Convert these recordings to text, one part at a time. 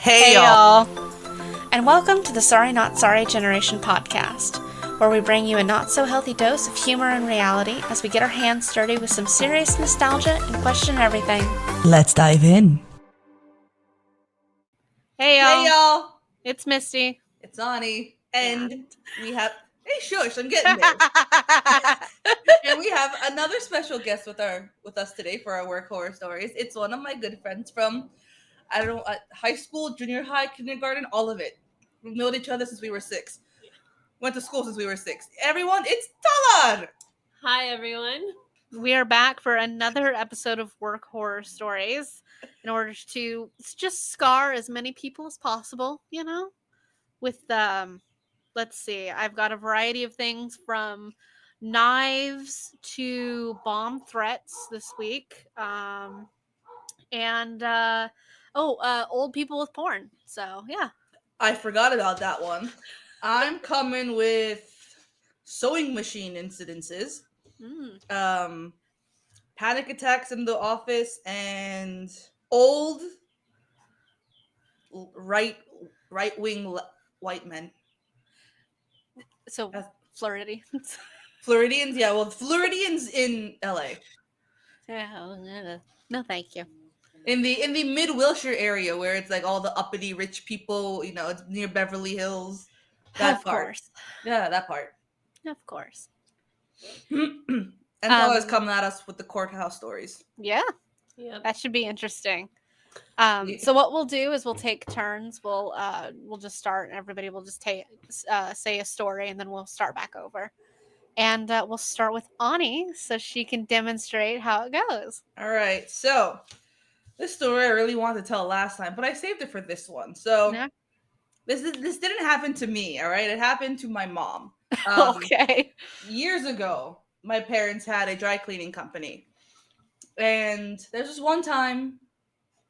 Hey y'all, and welcome to the Sorry Not Sorry Generation podcast, where we bring you a not-so-healthy dose of humor and reality as we get our hands dirty with some serious nostalgia and question everything. Let's dive in. Hey y'all, Hey y'all, it's Misty. it's Ani, and we have, hey shush, I'm getting there. And we have another special guest with us today for our work horror stories. It's one of my good friends from, high school, junior high, kindergarten, all of it. We've known each other since we were 6. Went to school since we were 6. Everyone, it's Talan! Hi, everyone. We are back for another episode of Work Horror Stories in order to just scar as many people as possible, you know? With, let's see, I've got a variety of things from knives to bomb threats this week. Old people with porn. So, yeah. I forgot about that one. I'm coming with sewing machine incidences. Panic attacks in the office, and old right-wing white men. So, Floridians. Floridians, yeah. Well, Floridians in LA. Yeah, no, thank you. In the mid Wilshire area, where it's like all the uppity rich people, you know, it's near Beverly Hills. Of course. Yeah, that part. Of course. And always coming at us with the courthouse stories. Yeah. Yep. That should be interesting. So what we'll do is we'll take turns. We'll just start, and everybody will just say a story, and then we'll start back over. And we'll start with Ani, so she can demonstrate how it goes. All right. So this story I really wanted to tell last time, but I saved it for this one. So Yeah. this didn't happen to me. All right, it happened to my mom. Okay. Years ago, my parents had a dry cleaning company, and there's this one time.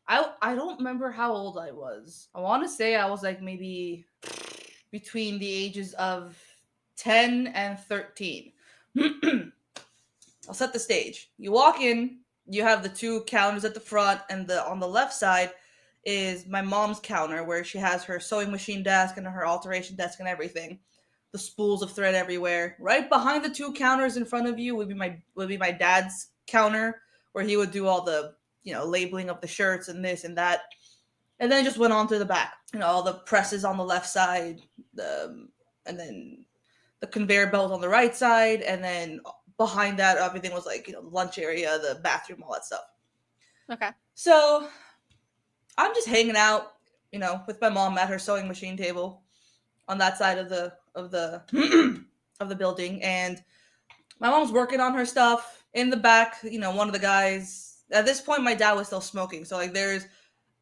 I don't remember how old I was. I want to say I was like maybe between the ages of 10 and 13. I'll set the stage. You walk in, you have the two counters at the front, and on the left side is my mom's counter, where she has her sewing machine desk and her alteration desk and everything. The spools of thread everywhere. Right behind the two counters in front of you would be my dad's counter, where he would do all the, you know, labeling of the shirts and this and that. And then it just went on to the back. You know, all the presses on the left side, and then the conveyor belt on the right side, and then behind that everything was like, you know, the lunch area, the bathroom, all that stuff. Okay. So I'm just hanging out, you know, with my mom at her sewing machine table on that side of the of the building, and my mom's working on her stuff. In the back, you know, one of the guys, at this point my dad was still smoking, so like there's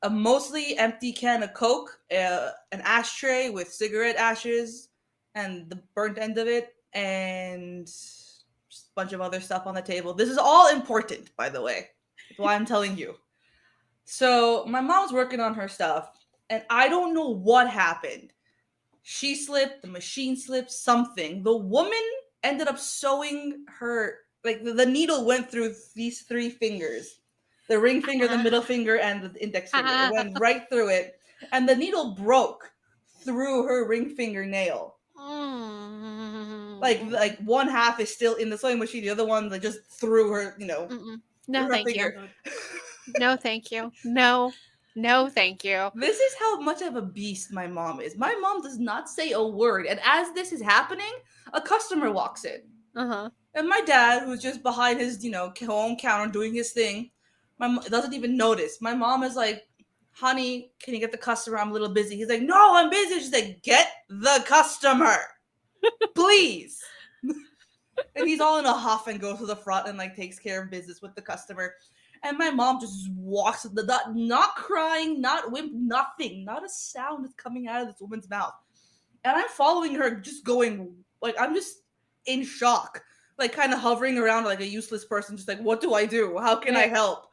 a mostly empty can of Coke, an ashtray with cigarette ashes and the burnt end of it, and just a bunch of other stuff on the table. This is all important, by the way. That's why I'm telling you. So my mom's working on her stuff, and I don't know what happened. She slipped, the machine slipped, something. The woman ended up sewing her, like the needle went through these 3 fingers. The ring finger, the middle finger, and the index finger. It went right through it. And the needle broke through her ring fingernail. Like one half is still in the sewing machine, the other one like just through her, you know. No, her thank finger. you. No, thank you. No, thank you. This is how much of a beast my mom is. My mom does not say a word. And as this is happening, a customer walks in. Uh-huh. And my dad, who's just behind his, you know, home counter doing his thing, doesn't even notice. My mom is like, honey, can you get the customer? I'm a little busy. He's like, no, I'm busy. She's like, get the customer, please. And he's all in a huff and goes to the front and like takes care of business with the customer. And my mom just walks, not crying, not nothing. Not a sound is coming out of this woman's mouth. And I'm following her, just going, like, I'm just in shock. Like, kind of hovering around like a useless person, just like, what do I do? How can I help?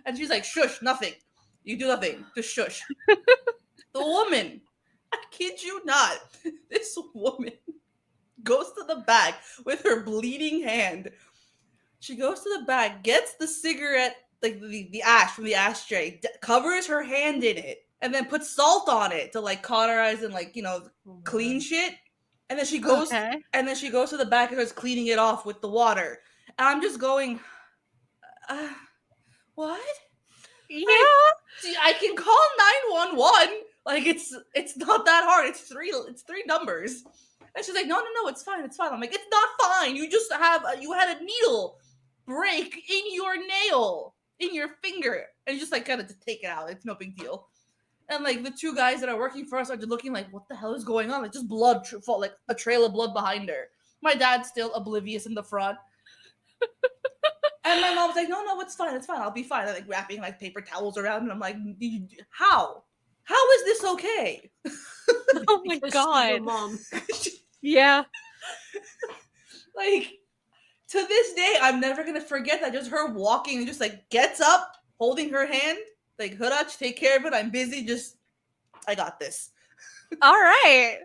And she's like, shush, nothing. You do nothing. Just shush. The woman, I kid you not, this woman goes to the back with her bleeding hand. She goes to the back, gets the cigarette, like the ash from the ashtray, covers her hand in it, and then put salt on it to like cauterize and like Oh my clean God. shit. And then she goes Okay. to the back and starts cleaning it off with the water. And I'm just going, what? Yeah. I can call 911. Like it's not that hard. It's three numbers. And she's like, no, it's fine. I'm like, it's not fine. You just you had a needle break in your nail, in your finger, and you just like kind of just take it out. It's no big deal. And like the two guys that are working for us are just looking like, what the hell is going on? Like just blood, like a trail of blood behind her. My dad's still oblivious in the front. And my mom's like, no, it's fine, I'll be fine. I'm like wrapping like paper towels around, and I'm like, how? How is this okay? Oh my Because she's god. your mom. Yeah. Like, to this day, I'm never gonna forget that. Just her walking and just like gets up, holding her hand, like, Hurach, take care of it. I'm busy. I got this. All right.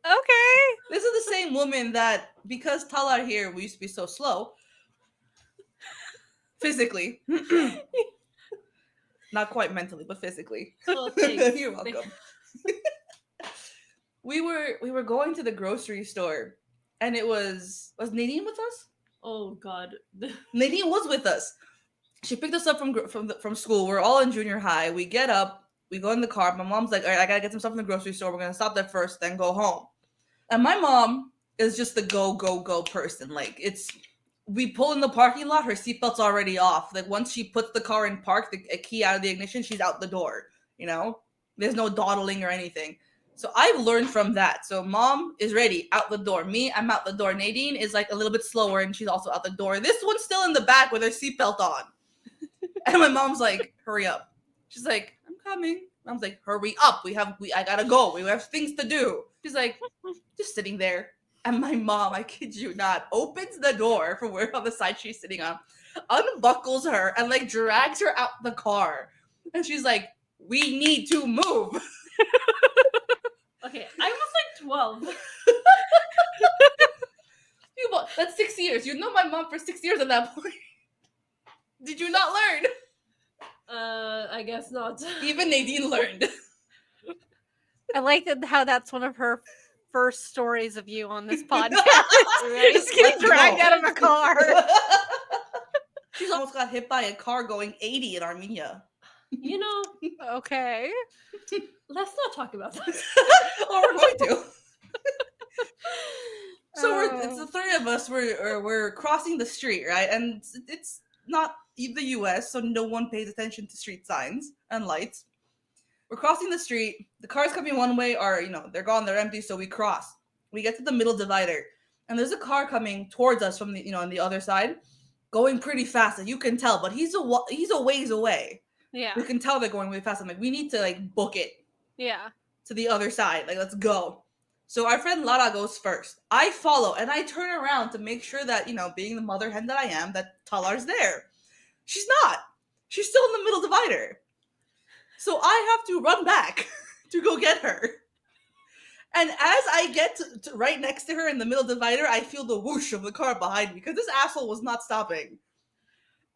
Okay. This is the same woman that, because Talar here, we used to be so slow. Physically. Not quite mentally, but physically. Oh, thanks. You're welcome. We were going to the grocery store, and it was Nadine with us? Oh God. Nadine was with us. She picked us up from school. We're all in junior high. We get up, we go in the car. My mom's like, all right, I gotta get some stuff from the grocery store. We're gonna stop there first, then go home. And my mom is just the go person. Like, we pull in the parking lot, her seatbelt's already off. Like, once she puts the car in park, a key out of the ignition, she's out the door. There's no dawdling or anything. So I've learned from that. So mom is ready, out the door. Me, I'm out the door. Nadine is like a little bit slower, and she's also out the door. This one's still in the back with her seatbelt on. And my mom's like, hurry up. She's like, I'm coming. Mom's like, hurry up. I gotta go. We have things to do. She's like, just sitting there. And my mom, I kid you not, opens the door from where on the side she's sitting on, unbuckles her, and like drags her out the car. And she's like, we need to move. Okay, I was like 12. That's 6 years. You know my mom for 6 years at that point. Did you not learn? I guess not. Even Nadine learned. I like how that's one of her first stories of you on this podcast. Right? Just getting Let's dragged go. out of a car. She's almost got hit by a car going 80 in Armenia. You know, Okay. let's not talk about that. Oh, we're going to. So it's the three of us. We're crossing the street, right? And it's not the U.S., so no one pays attention to street signs and lights. We're crossing the street. The cars coming one way are, they're gone, they're empty. So we cross. We get to the middle divider, and there's a car coming towards us from the, on the other side, going pretty fast. Like, you can tell, but he's a ways away. Yeah. We can tell they're going really fast. I'm like, we need to like book it Yeah. to the other side. Like, let's go. So our friend Lara goes first. I follow, and I turn around to make sure that, being the mother hen that I am, that Talar's there. She's not. She's still in the middle divider. So I have to run back to go get her. And as I get to right next to her in the middle divider, I feel the whoosh of the car behind me because this asshole was not stopping.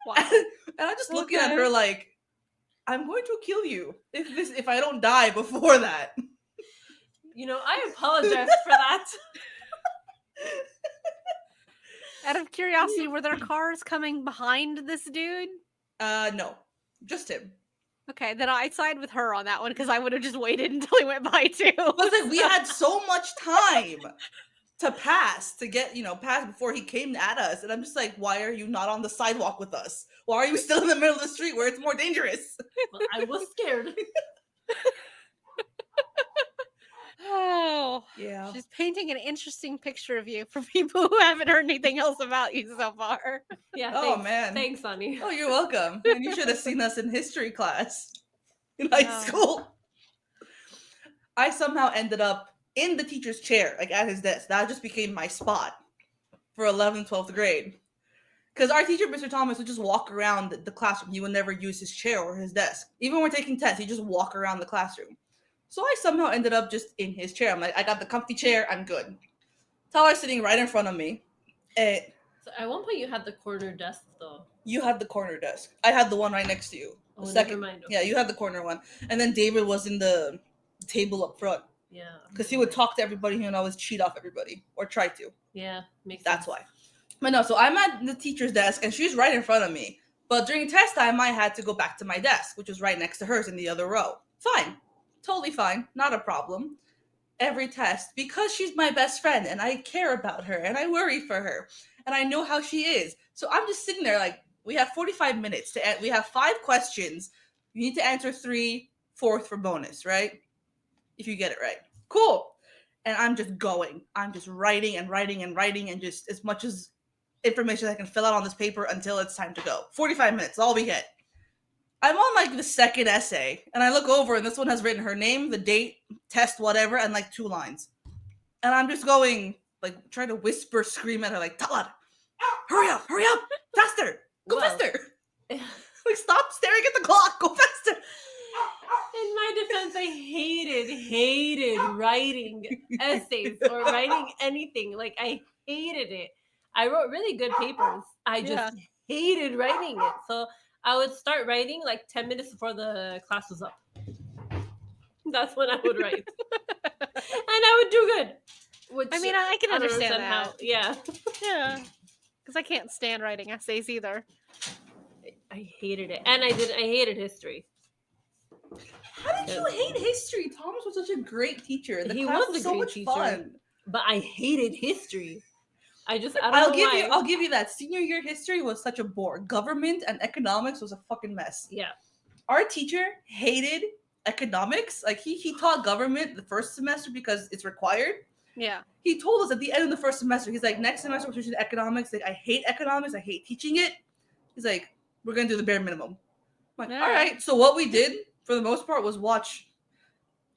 Wow. And I'm just looking at her like, I'm going to kill you if I don't die before that. You know, I apologize for that. Out of curiosity, were there cars coming behind this dude? No, just him. Okay, then I side with her on that one because I would have just waited until he went by too. But like, we had so much time to pass to get past before he came at us, and I'm just like, why are you not on the sidewalk with us? Why are you still in the middle of the street where it's more dangerous? Well, I was scared. Oh, Yeah. she's painting an interesting picture of you for people who haven't heard anything else about you so far. Yeah. Oh, Thanks. man. Thanks, honey. Oh, you're welcome. And you should have seen us in history class in high Oh. school. I somehow ended up in the teacher's chair, like at his desk. That just became my spot for 11th, 12th grade. Because our teacher, Mr. Thomas, would just walk around the classroom. He would never use his chair or his desk. Even when we're taking tests, he'd just walk around the classroom. So I somehow ended up just in his chair. I'm like, I got the comfy chair. I'm good. Talar's sitting right in front of me. So at one point, you had the corner desk, though. You had the corner desk. I had the one right next to you. The Oh, never second. mind. Yeah, Okay. you had the corner one. And then David was in the table up front. Yeah. Because he would talk to everybody, he would always cheat off everybody. Or try to. Yeah, makes That's sense. why. But no, so I'm at the teacher's desk and she's right in front of me. But during test time, I had to go back to my desk, which was right next to hers in the other row. Fine. Totally fine. Not a problem. Every test, because she's my best friend and I care about her and I worry for her and I know how she is. So I'm just sitting there like, we have 45 minutes to we have 5 questions. You need to answer 3, fourth for bonus, right? If you get it right. Cool. And I'm just going. I'm just writing and writing and writing and just as much as information I can fill out on this paper until it's time to go. 45 minutes, all we get. I'm on like the second essay, and I look over, and this one has written her name, the date, test, whatever, and like 2 lines. And I'm just going, like, trying to whisper, scream at her, like, Talad, hurry up, faster, go Well. faster. In Like, stop staring at the clock, go faster. my defense, I hated writing essays or writing anything. Like, I hated it. I wrote really good papers. I just hated writing it. So I would start writing like 10 minutes before the class was up. That's when I would write. And I would do good. Which I mean, I can don't understand how. that. Yeah. Yeah. Because I can't stand writing essays either. I hated it. And I hated history. How did you hate history? Thomas was such a great teacher. The He class was a so great much teacher. fun. But I hated history. I don't I'll know give why. you I'll give you that. Senior year history was such a bore. Government and economics was a fucking mess. Yeah. Our teacher hated economics. Like he taught government the first semester because it's required. Yeah. He told us at the end of the first semester, he's like, next semester we're teaching economics. Like, I hate economics. I hate teaching it. He's like, we're gonna do the bare minimum. I'm like, Yeah. all right. So what we did for the most part was watch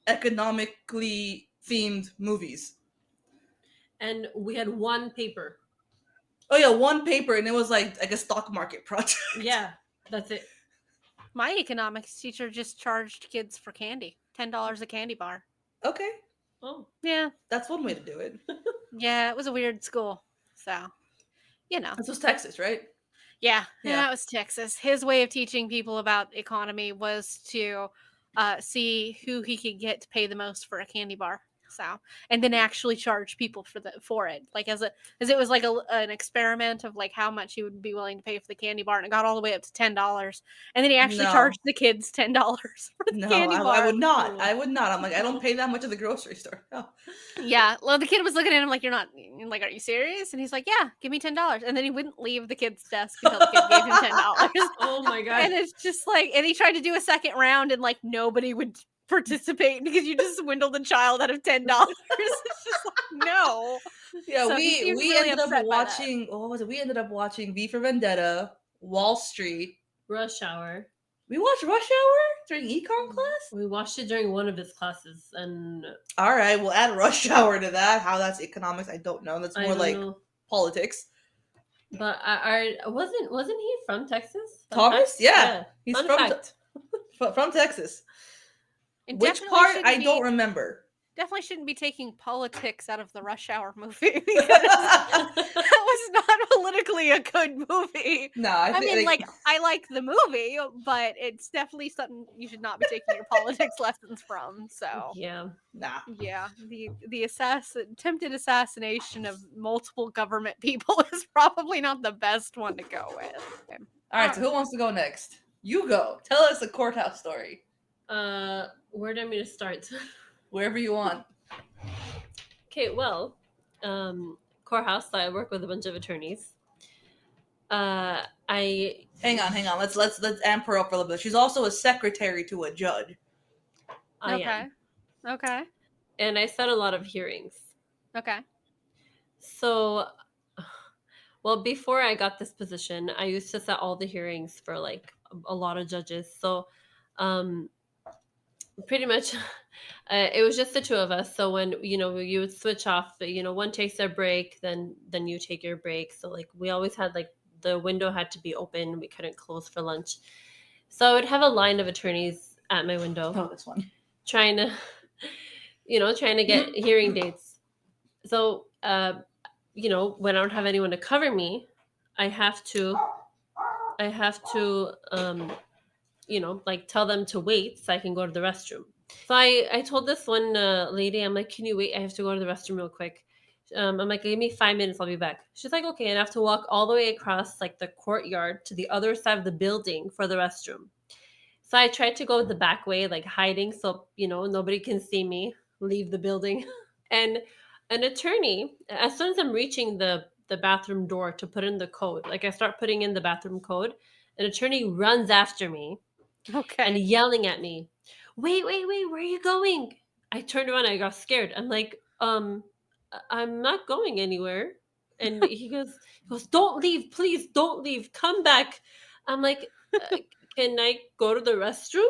economically themed movies. And we had one paper. Oh yeah, one paper, and it was like a stock market project. Yeah, that's it. My economics teacher just charged kids for candy. $10 a candy bar. Okay, Oh. Yeah. that's one way to do it. Yeah, it was a weird school. So, you know. This was Texas, right? Yeah, Yeah. that was Texas. His way of teaching people about economy was to see who he could get to pay the most for a candy bar. So, and then actually charge people for it, like as it was like an experiment of like how much he would be willing to pay for the candy bar, and it got all the way up to $10, and then he actually No. charged the kids $10 for the No, candy bar. I would not. I would not. I'm like, I don't pay that much at the grocery store. No. Yeah, well, the kid was looking at him like, "You're not like, are you serious?" And he's like, "Yeah, give me $10." And then he wouldn't leave the kid's desk until the kid gave him $10. Oh my god. And it's just like, and he tried to do a second round, and like nobody would participate because you just swindled a child out of $10. It's just like, no. Yeah, So he seemed we really ended up upset by that. watching. What was it? We ended up watching V for Vendetta, Wall Street. Rush Hour. We watched Rush Hour during econ class. We watched it during one of his classes, and All right, we'll add Rush Hour to that. How that's economics, I don't know. That's I more don't like know. politics. But I wasn't he from Texas? Fun Thomas? fact? Yeah. He's Fun from fact. from Texas. And Which definitely part shouldn't I be- don't remember. Definitely shouldn't be taking politics out of the Rush Hour movie because that was not politically a good movie. No, I mean, like, I like the movie, but it's definitely something you should not be taking your politics lessons from. So, Yeah. nah. yeah, the attempted assassination of multiple government people is probably not the best one to go with. Okay. All right, so who wants to go next? You go. Tell us a courthouse story. Where do I mean to start? Wherever you want. Okay, well, courthouse. I work with a bunch of attorneys. I Hang on. Let's amp her up for a little bit. She's also a secretary to a judge. am, Okay. and I set a lot of hearings. Okay. So, well, before I got this position, I used to set all the hearings for like a lot of judges. So, pretty much, it was just the two of us. So when you would switch off, one takes their break, then you take your break. So like we always had like the window had to be open. We couldn't close for lunch. So I would have a line of attorneys at my window. Oh, this one. Trying to get hearing dates. So, when I don't have anyone to cover me, I have to like tell them to wait so I can go to the restroom. So I told this one lady, I'm like, can you wait? I have to go to the restroom real quick. I'm like, give me 5 minutes, I'll be back. She's like, okay. And I have to walk all the way across like the courtyard to the other side of the building for the restroom. So I tried to go the back way, like hiding, so nobody can see me leave the building. And an attorney, as soon as I'm reaching the bathroom door to put in the code, like I start putting in the bathroom code, an attorney runs after me and Okay. yelling at me, wait, wait, wait, where are you going? I turned around, I got scared. I'm like, I'm not going anywhere. And he goes, don't leave, please don't leave, come back. I'm like, can I go to the restroom?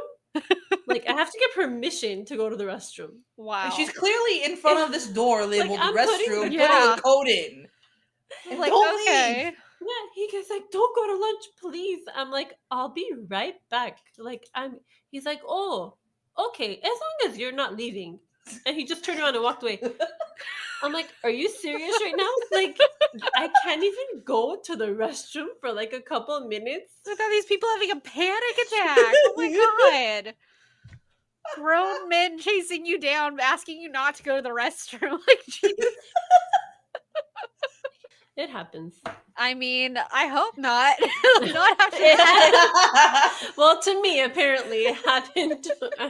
Like, I have to get permission to go to the restroom. And she's Wow. clearly in front of this door Like, labeled I'm putting the restroom, putting a Yeah. code in. And Like, don't leave. okay. Yeah, he goes like, "Don't go to lunch, please." I'm like, "I'll be right back." Like, He's like, "Oh, okay, as long as you're not leaving." And he just turned around and walked away. I'm like, "Are you serious right now? Like, I can't even go to the restroom for like a couple of minutes." Without these people having a panic attack. Oh my god. Grown men chasing you down, asking you not to go to the restroom. Like, Jesus. It happens. I mean, I hope not. Not after that. Well, to me, apparently, it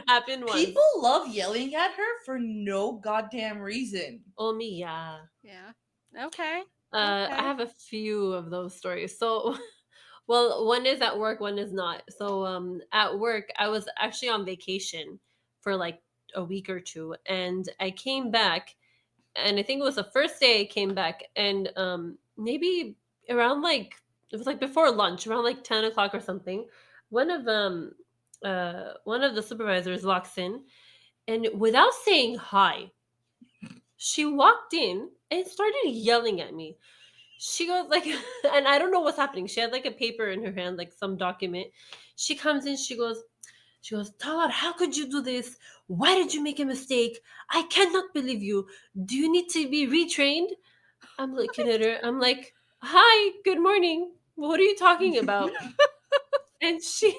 happened once. People love yelling at her for no goddamn reason. Oh me, yeah. Yeah. Okay. I Okay. have a few of those stories. So, well, one is at work, one is not. So, at work, I was actually on vacation for like a week or two, and I came back, and I think it was the first day I came back, and maybe around like it was like before lunch, around like 10 o'clock or something. One of one of the supervisors walks in, and without saying hi, she walked in and started yelling at me. She goes like, and I don't know what's happening. She had like a paper in her hand, like some document. She comes in, she goes, Talar, how could you do this? Why did you make a mistake? I cannot believe you. Do you need to be retrained? I'm looking at her. I'm like, hi, good morning. What are you talking about? And she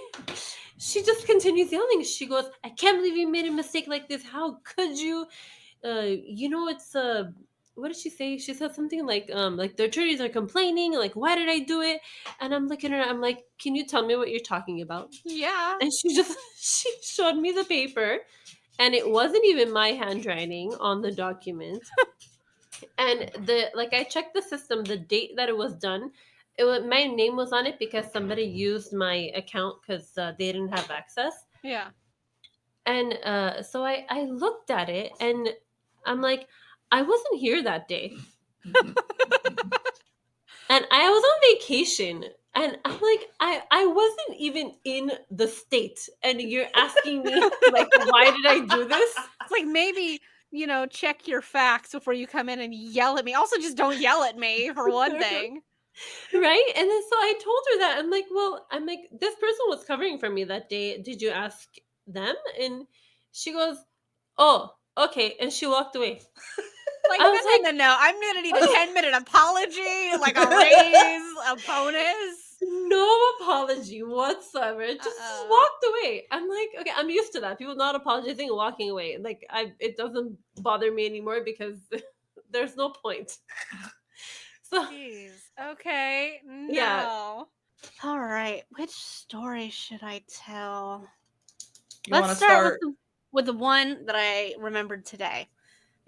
just continues yelling. She goes, I can't believe you made a mistake like this. How could you? It's what did she say? She said something like the attorneys are complaining, like why did I do it? And I'm looking at her, I'm like, can you tell me what you're talking about? Yeah. And she just she showed me the paper, and it wasn't even my handwriting on the document. And I checked the system, the date that it was done, my name was on it because somebody used my account because they didn't have access. Yeah. And so I looked at it, and I'm like, I wasn't here that day. And I was on vacation. And I'm like, I wasn't even in the state. And you're asking me, like, why did I do this? It's like maybe, check your facts before you come in and yell at me. Also, just don't yell at me for one thing. Right? And then so I told her that. I'm like, this person was covering for me that day. Did you ask them? And she goes, oh, okay. And she walked away. Like, I was like, no. I'm gonna need a 10-minute apology, like a raise, a bonus. no apology whatsoever. Just walked away. I'm like, okay, I'm used to that. People not apologizing and walking away. Like, it doesn't bother me anymore because there's no point. So Jeez. Okay. yeah, No. All right. Which story should I tell? You want Let's to start with start? the one that I remembered today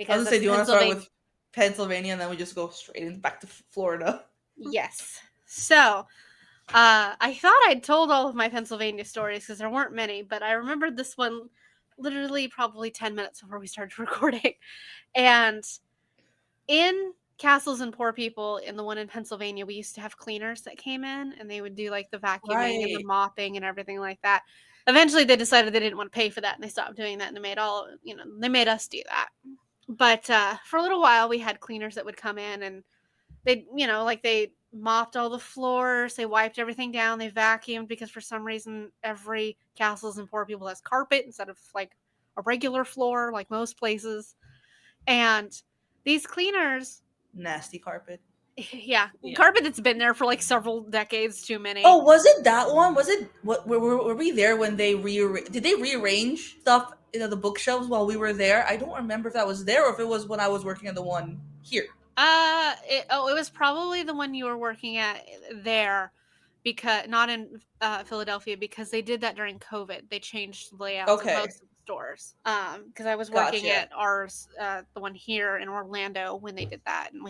I was because gonna say, that's do you want to start Pennsylvania. with Pennsylvania and then we just go straight back to Florida? Yes. So, I thought I'd told all of my Pennsylvania stories because there weren't many, but I remembered this one literally probably 10 minutes before we started recording. And in Castles and Poor People, in the one in Pennsylvania, we used to have cleaners that came in and they would do like the vacuuming and the Right. mopping and everything like that. Eventually, they decided they didn't want to pay for that and they stopped doing that and they made us do that. But for a little while, we had cleaners that would come in and they mopped all the floors, they wiped everything down, they vacuumed because for some reason every Castles and Poor People has carpet instead of like a regular floor like most places. And these cleaners, Nasty carpet. Yeah, Yeah. carpet that's been there for like several decades too many. Oh, was it that one? Was it what? Were we there when they did they rearrange stuff in the bookshelves while we were there? I don't remember if that was there or if it was when I was working at the one here. It was probably the one you were working at there, because not in Philadelphia, because they did that during COVID. They changed the layouts of Okay, most of the stores. Because I was working gotcha. at ours, the one here in Orlando when they did that, and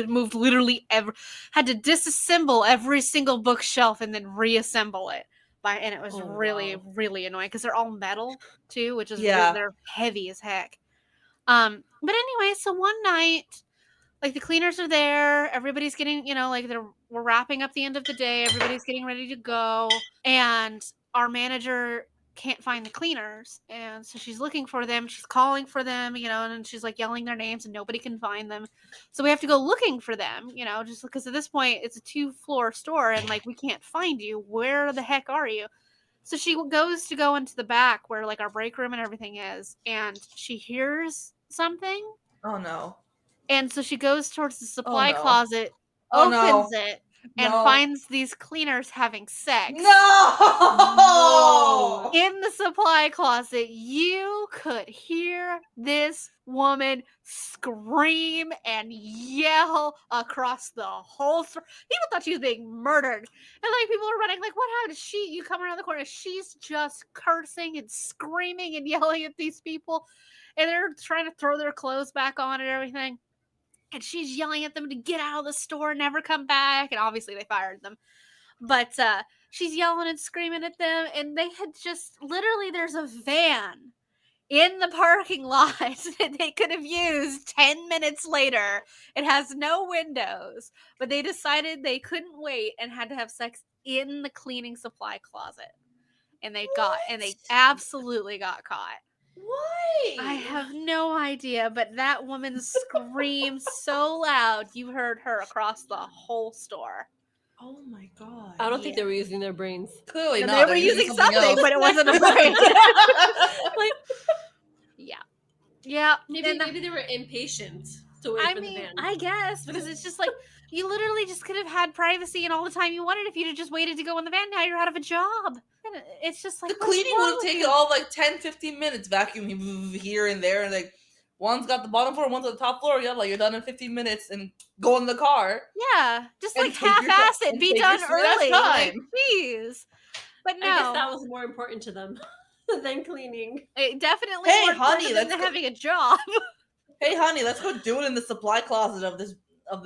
moved literally had to disassemble every single bookshelf and then reassemble it. And it was Oh really wow. really annoying because they're all metal too, which is Yeah. they're heavy as heck. But anyway, so one night, like, the cleaners are there, everybody's getting, like, we're wrapping up the end of the day, everybody's getting ready to go, and our manager can't find the cleaners, and so she's looking for them, she's calling for them, and she's like yelling their names and nobody can find them. So we have to go looking for them, just because at this point it's a 2-floor store and like we can't find you. Where the heck are you? So she goes to go into the back where like our break room and everything is, and she hears something. Oh no. And so she goes towards the Oh supply no. closet, Oh opens no. it, and No. finds these cleaners having sex No. No. in the supply closet. You could hear this woman scream and yell across the whole store. People thought she was being murdered. And like people were running, like, what happened? You come around the corner, she's just cursing and screaming and yelling at these people. And they're trying to throw their clothes back on and everything. And she's yelling at them to get out of the store, never come back. And obviously they fired them. But she's yelling and screaming at them. And they had just literally, there's a van in the parking lot that they could have used 10 minutes later. It has no windows, but they decided they couldn't wait and had to have sex in the cleaning supply closet. And they What? absolutely got caught. I Why? have no idea, but that woman screamed so loud you heard her across the whole store. Oh my god. I don't think Yeah. they were using their brains. Clearly And they not. were They're using using something something, else. but it wasn't a brain. Like, yeah. Yeah. Maybe And maybe they were impatient to wait I for the mean, van. I guess, because it's just like you literally just could have had privacy and all the time you wanted if you'd have just waited to go in the van. Now you're out of a job. And it's just like, The what's cleaning would wrong have with taken you? all like 10, 15 minutes, vacuum here and there, and like one's got the bottom floor, one's on the top floor. Yeah, like you're done in 15 minutes, and go in the car Yeah. Just like and take your half-ass it, and be take your done sweet ass early. Like, time. jeez. But I guess no. that was more important to them than cleaning. It definitely Hey, more important honey, than let's go. having a job. Hey, honey, let's go do it in the supply closet of this of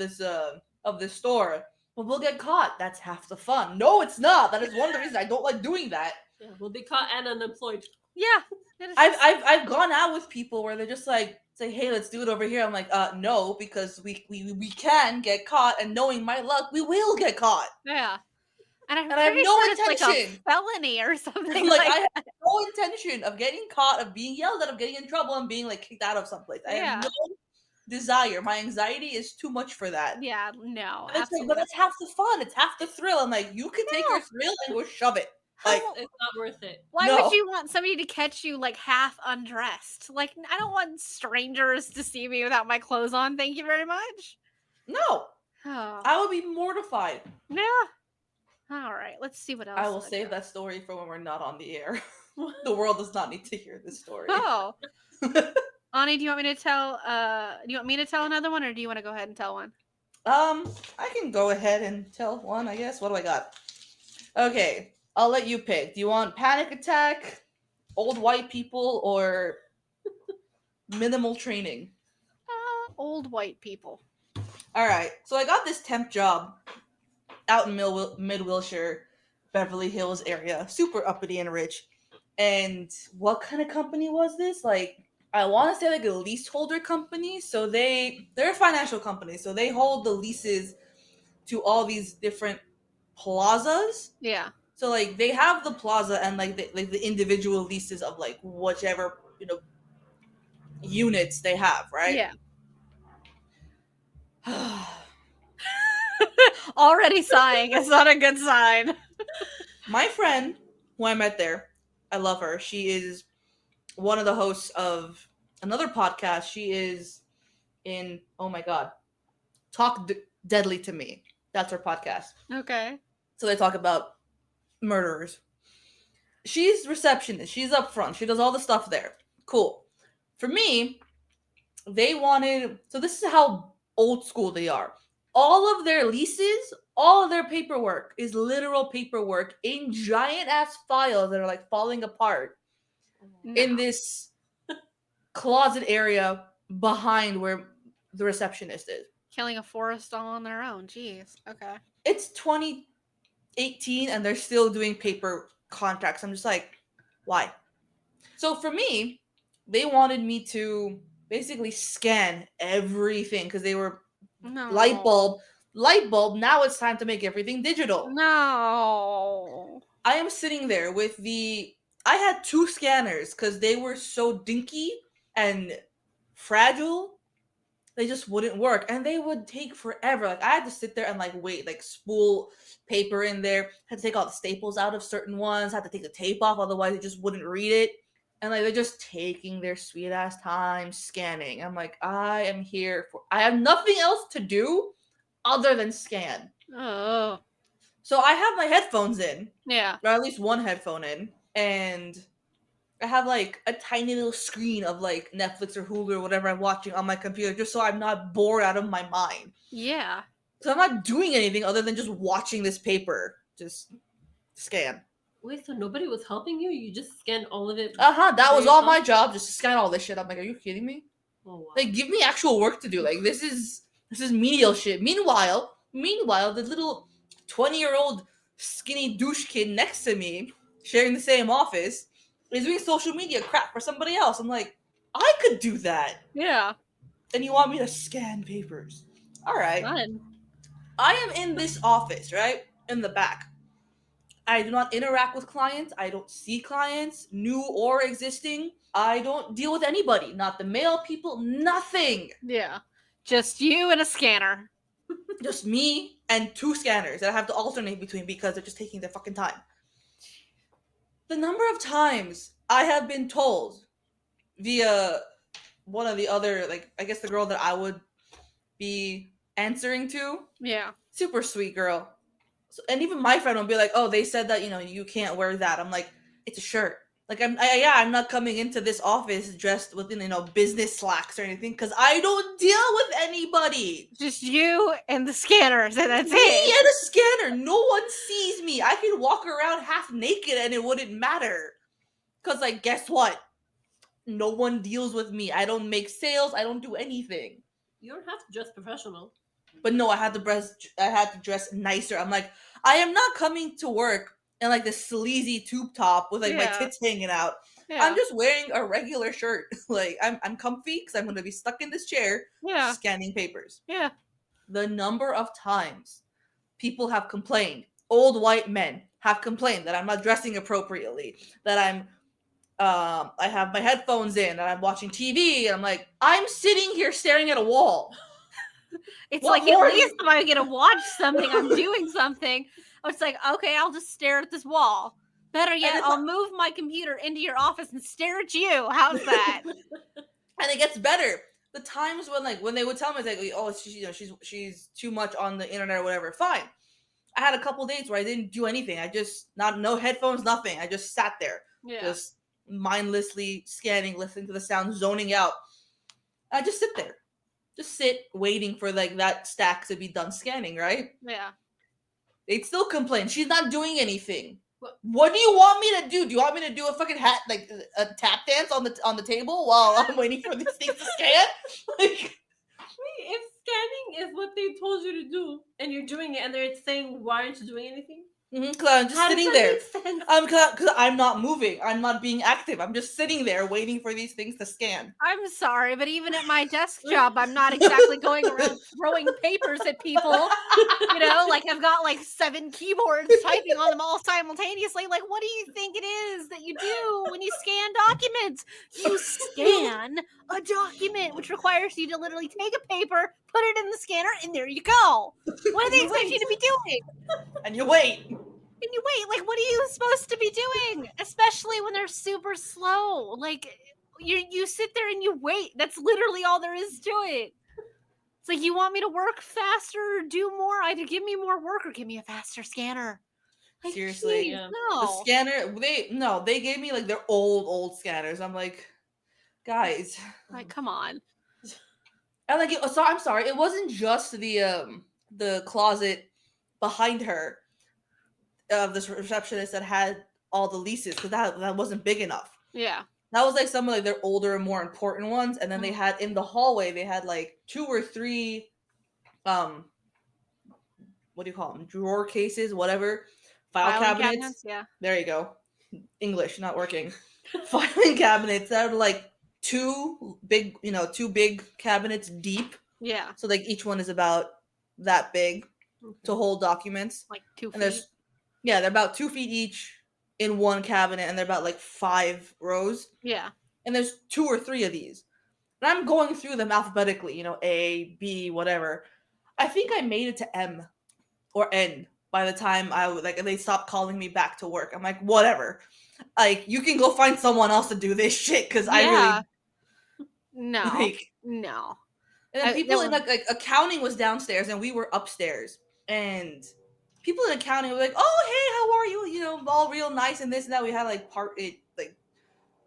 this store. But we'll get caught. That's half the fun. No, it's not. That is one of the reasons I don't like doing that. Yeah, we'll be caught and unemployed. Yeah. It is I've just, I've I've gone out with people where they're just like say, hey, let's do it over here. I'm like, no, because we can get caught, and knowing my luck, we will get caught. yeah. And I'm And I have pretty no sure it's like a intention. felony or something I'm like, like I have that. no intention of getting caught, of being yelled at, of getting in trouble, and being like kicked out of someplace. I have Yeah. no desire. My anxiety is too much for that. Yeah, no, And it's like, but absolutely. that's half the fun. It's half the thrill. I'm like, you can take your No. thrill and go shove it. How, Like, It's not worth it. why would no, you want somebody to catch you like half undressed? Like, I don't want strangers to see me without my clothes on. Thank you very much. no. Oh, I would be mortified. yeah. All right, let's see what else. I will I've save got. that story for when we're not on the air. The world does not need to hear this story. Oh, Ani, do you want me to tell? Do you want me to tell another one, or do you want to go ahead and tell one? I can go ahead and tell one, I guess. What do I got? Okay, I'll let you pick. Do you want panic attack, old white people, or minimal training? Old white people. All right, so I got this temp job out in mid Wilshire, Beverly Hills area, super uppity and rich. And what kind of company was this? Like, I want to say like a leaseholder company. So they're a financial company, so they hold the leases to all these different plazas. Yeah. So like they have the plaza and like the individual leases of like whichever units they have, right? Yeah. Already sighing. It's not a good sign. My friend, who I met there, I love her. She is one of the hosts of another podcast. She is in, oh my god, Deadly to Me. That's her podcast. Okay. So they talk about murderers. She's receptionist. She's up front. She does all the stuff there. Cool. For me, they wanted. So this is how old school they are. All of their leases, all of their paperwork is literal paperwork in giant ass files that are like falling apart No. in this closet area behind where the receptionist is. Killing a forest all on their own. Jeez. Okay. It's 2018 and they're still doing paper contracts. I'm just like, why? So for me, they wanted me to basically scan everything because they were light No. bulb, light bulb. Now it's time to make everything digital. No. I am sitting there with the. I had two scanners because they were so dinky and fragile. They just wouldn't work, and they would take forever. Like I had to sit there and like wait, like spool paper in there. Had to take all the staples out of certain ones. Had to take the tape off, otherwise it just wouldn't read it. And like they're just taking their sweet ass time scanning. I'm like, I am here for. I have nothing else to do other than scan. Oh. So I have my headphones in, Yeah. or at least one headphone in, and I have like a tiny little screen of like Netflix or Hulu or whatever I'm watching on my computer, just so I'm not bored out of my mind. Yeah. So I'm not doing anything other than just watching this paper just scan. Wait, so nobody was helping you? You just scanned all of it? That by was all yourself? my job, just to scan all this shit. I'm like, are you kidding me? Oh, wow. Like, give me actual work to do. Like, this is menial shit. Meanwhile, the little 20-year-old skinny douche kid next to me, sharing the same office, is doing social media crap for somebody else. I'm like, I could do that. Yeah. And you want me to scan papers? All right. Fun. I am in this office, right? In the back. I do not interact with clients. I don't see clients, new or existing. I don't deal with anybody, not the mail people, nothing. Yeah. Just you and a scanner. Just me and two scanners that I have to alternate between because they're just taking their fucking time. The number of times I have been told via one of the other, like, I guess the girl that I would be answering to, Yeah. super sweet girl. So, and even my friend would be like, "Oh, they said that you can't wear that." I'm like, "It's a shirt." Like I'm not coming into this office dressed with business slacks or anything because I don't deal with anybody. Just you and the scanners, and that's Me it. and a scanner. No one sees me. I can walk around half naked and it wouldn't matter. Cause like, guess what? No one deals with me. I don't make sales. I don't do anything. You don't have to dress professional. But no, I had to dress nicer. I'm like, I am not coming to work in like this sleazy tube top with like my Yeah. tits hanging out. Yeah. I'm just wearing a regular shirt. Like I'm comfy because I'm gonna be stuck in this chair Yeah. scanning papers. Yeah. The number of times people have complained, old white men have complained that I'm not dressing appropriately, that I have my headphones in and I'm watching TV and I'm like, I'm sitting here staring at a wall. It's What like more at do you- least if I get to watch something, I'm doing something. It's like, okay, I'll just stare at this wall. Better yet, it's I'll move my computer into your office and stare at you. How's that? And it gets better. The times when they would tell me like, oh, she's too much on the internet or whatever. Fine. I had a couple days where I didn't do anything. I just no headphones, nothing. I just sat there, Yeah. just mindlessly scanning, listening to the sound, zoning out. I just sit there, just sit waiting for like that stack to be done scanning. Right? Yeah. They'd still complain. She's not doing anything. What do you want me to do? Do you want me to do a fucking a tap dance on the table while I'm waiting for these things to scan? Like, If scanning is what they told you to do, and you're doing it, and they're saying, "Why aren't you doing anything?" because I'm just How does sitting that there. make sense? Because I'm not moving. I'm not being active. I'm just sitting there waiting for these things to scan. I'm sorry, but even at my desk job, I'm not exactly going around throwing papers at people. Like I've got like 7 keyboards typing on them all simultaneously. Like, what do you think it is that you do when you scan documents? You scan a document, which requires you to literally take a paper, put it in the scanner, and there you go. What do they expect you to be doing? And you wait. And you wait, like, what are you supposed to be doing? Especially when they're super slow. Like, you sit there and you wait. That's literally all there is to it. It's like, you want me to work faster or do more? Either give me more work or give me a faster scanner. Like, Seriously. jeez, Yeah. The no. scanner, they gave me like their old scanners. I'm like, guys. Like, come on. And like, so I'm sorry, it wasn't just the closet behind her of this receptionist that had all the leases because that wasn't big enough. Yeah. That was like some of like their older, more important ones, and then they Mhm. had in the hallway they had like 2 or 3 um what do you call them, drawer cases, whatever, file Filing cabinets. cabinets? Yeah. There you go. English not working. Filing cabinets that are like two big cabinets deep. Yeah. So like each one is about that big to Okay. hold documents. Like 2 And feet. they're about 2 feet each in one cabinet, and they're about like 5 rows. Yeah. And there's 2 or 3 of these. And I'm going through them alphabetically, A, B, whatever. I think I made it to M or N by the time they stopped calling me back to work. I'm like, whatever. Like, you can go find someone else to do this shit because I Yeah. really No. like. No. And then There people in were. like accounting was downstairs and we were upstairs. And people in accounting were like, "Oh, hey, how are you? You know, all real nice and this and that." We had like like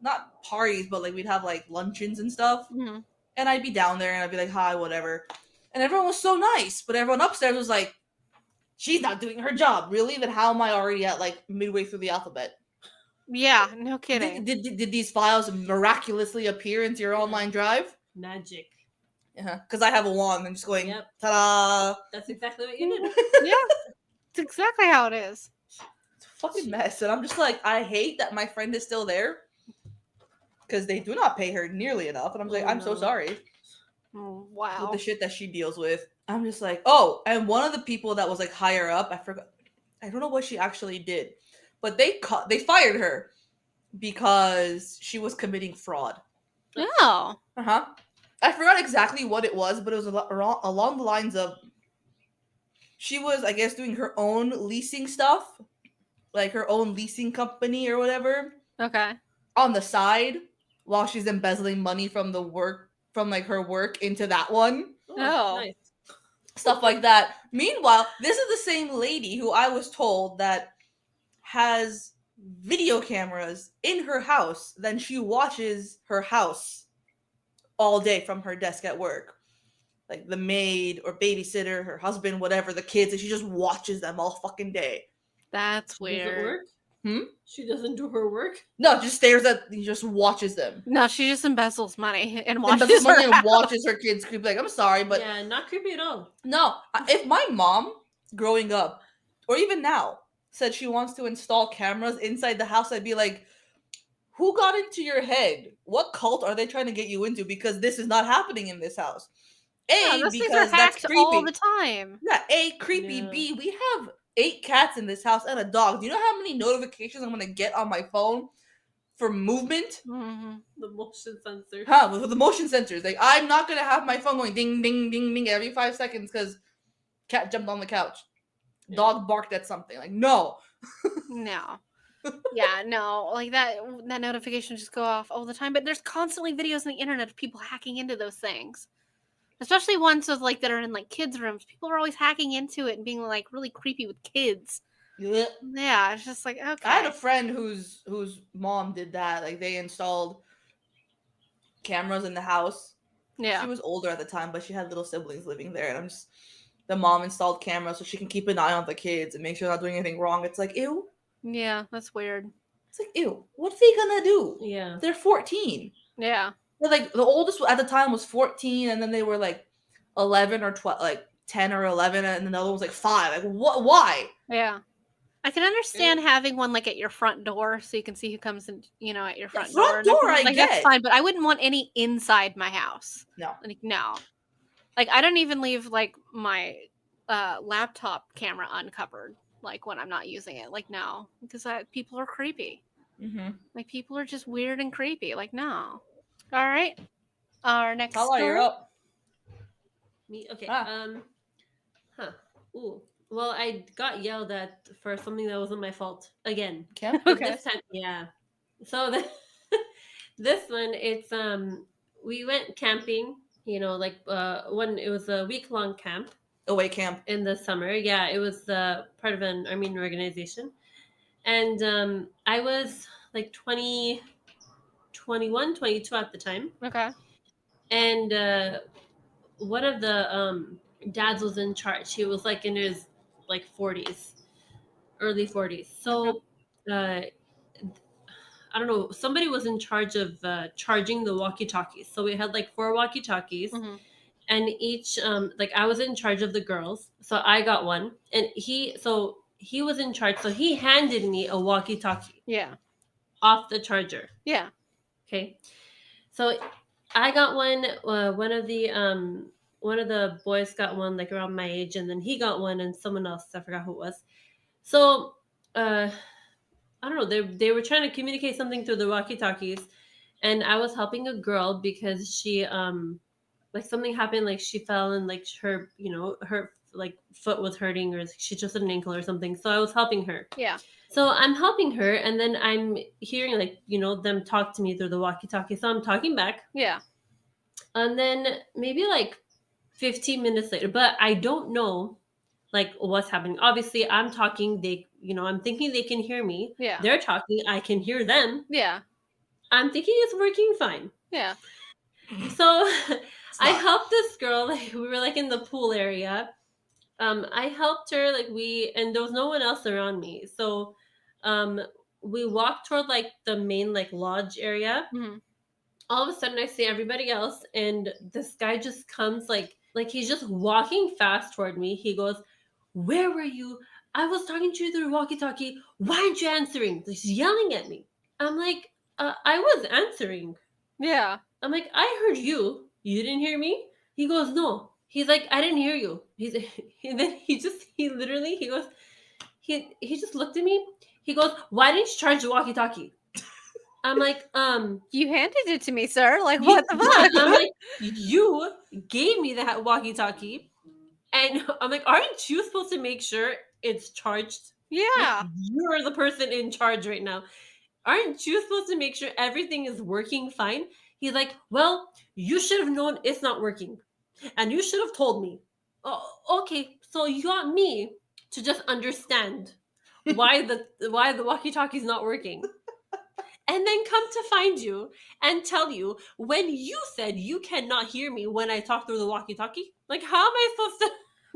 not parties, but like we'd have like luncheons and stuff. Mhm. And I'd be down there and I'd be like, "Hi, whatever." And everyone was so nice, but everyone upstairs was like, "She's not doing her job, really? Then how am I already at like midway through the alphabet? Yeah. No Did, kidding. did, did these files miraculously appear into your online drive?" Magic. Because I have a wand. I'm just going, Yep. ta-da! That's exactly what you did. Yeah. It's exactly how it is. It's a fucking mess. And I'm just like, I hate that my friend is still there because they do not pay her nearly enough. And I'm like, Oh, I'm so no. sorry Oh, with wow. the shit that she deals with. I'm just like, oh, and one of the people that was like higher up, I forgot, I don't know what she actually did, but they fired her because she was committing fraud. Oh. Uh-huh. I forgot exactly what it was, but it was along the lines of she was, I guess, doing her own leasing stuff, like her own leasing company or whatever, Okay. on the side while she's embezzling money from the work from like her work into that one. Oh. Nice. Stuff like that. Meanwhile, this is the same lady who I was told that has video cameras in her house, then she watches her house all day from her desk at work. Like the maid or babysitter, her husband, whatever, the kids, and she just watches them all fucking day. That's She doesn't weird. work. Hmm? She doesn't do her work. No, just stares at, he just watches them. No, she just embezzles money and And watches does money her and house. watches her kids creep. Like, I'm sorry, but Yeah, not creepy at all. no, if my mom growing up, or even now, said she wants to install cameras inside the house, I'd be like, who got into your head? What cult are they trying to get you into? Because this is not happening in this house. Yeah, A, those things are because that's hacked all the creepy. time. Yeah, A, creepy. Yeah. B, we have 8 cats in this house and a dog. Do you know how many notifications I'm gonna get on my phone for movement? Mm-hmm. The motion sensor. Huh, with the motion sensors. Like, I'm not gonna have my phone going ding, ding, ding, ding every 5 seconds because cat jumped on the couch. Yeah. Dog barked at something. Like, no. No. Yeah, no. Like that notification just go off all the time. But there's constantly videos on the internet of people hacking into those things. Especially ones with like that are in like kids' rooms. People are always hacking into it and being like really creepy with kids. Blech. Yeah, it's just like, okay. I had a friend whose mom did that. Like, they installed cameras in the house. Yeah. She was older at the time, but she had little siblings living there, and I'm just, the mom installed cameras so she can keep an eye on the kids and make sure they're not doing anything wrong. It's like, ew. Yeah, that's weird. It's like, ew. What are they gonna do? Yeah. They're 14. Yeah. They're like, the oldest at the time was 14, and then they were like 11 or 12, like 10 or 11, and the other was like 5. Like, what? Why? Yeah. I can understand having one like at your front door so you can see who comes in, at your front door. Front door, I like get. that's fine, but I wouldn't want any inside my house. No. Like no. Like I don't even leave like my laptop camera uncovered like when I'm not using it. Like no, because people are creepy. Mm-hmm. Like people are just weird and creepy. Like no. All right. Our next Tala, story. you're up. Me? Okay. Ah. Huh. Ooh. Well, I got yelled at for something that wasn't my fault again. Camp? But Okay. this time, yeah. So this one, it's we went camping like when it was a week-long camp Away camp. in the summer. Yeah, it was part of an Armenian organization. And I was like 20, 21, 22 at the time. Okay. And one of the dads was in charge. He was like in his like 40s, early 40s. Okay. So I don't know, somebody was in charge of charging the walkie-talkies. So we had like 4 walkie-talkies, Mhm. and each like I was in charge of the girls, so I got one, and he was in charge, so he handed me a walkie-talkie Yeah. off the charger. Yeah. Okay, so I got one. One of the boys got one like around my age, and then he got one, and someone else, I forgot who it was. So uh, I don't know. They were trying to communicate something through the walkie talkies, and I was helping a girl because she like something happened, like she fell and like her her like foot was hurting, or she twisted an ankle or something. So I was helping her. Yeah. So I'm helping her, and then I'm hearing like them talk to me through the walkie talkie. So I'm talking back, Yeah. and then maybe like 15 minutes later, but I don't know like what's happening. Obviously, I'm talking, I'm thinking they can hear me. Yeah. They're talking, I can hear them. Yeah. I'm thinking it's working fine. Yeah. So It's I not. helped this girl, like we were like in the pool area. I helped her, like and there was no one else around me. So um we walked toward like the main like lodge area. Mhm. All of a sudden I see everybody else, and this guy just comes like he's just walking fast toward me. He goes, "Where were you? I was talking to you through walkie talkie. Why aren't you answering?" He's yelling at me. I'm like, I was answering. Yeah. I'm like, I heard you. You didn't hear me? He goes, no. He's like, I didn't hear you. And then he literally, he goes, he just looked at me. He goes, why didn't you charge the walkie talkie? I'm like, You handed it to me, sir. Like, you, what the yeah, I'm fuck? like, you gave me that walkie talkie. And I'm like, aren't you supposed to make sure it's charged? Like, Yeah. you're the person in charge right now. Aren't you supposed to make sure everything is working fine? He's like, well, you should have known it's not working. And you should have told me. Oh, okay, so you want me to just understand why the walkie-talkie is not working. And then come to find you and tell you when you said you cannot hear me when I talk through the walkie-talkie. Like, how am I supposed to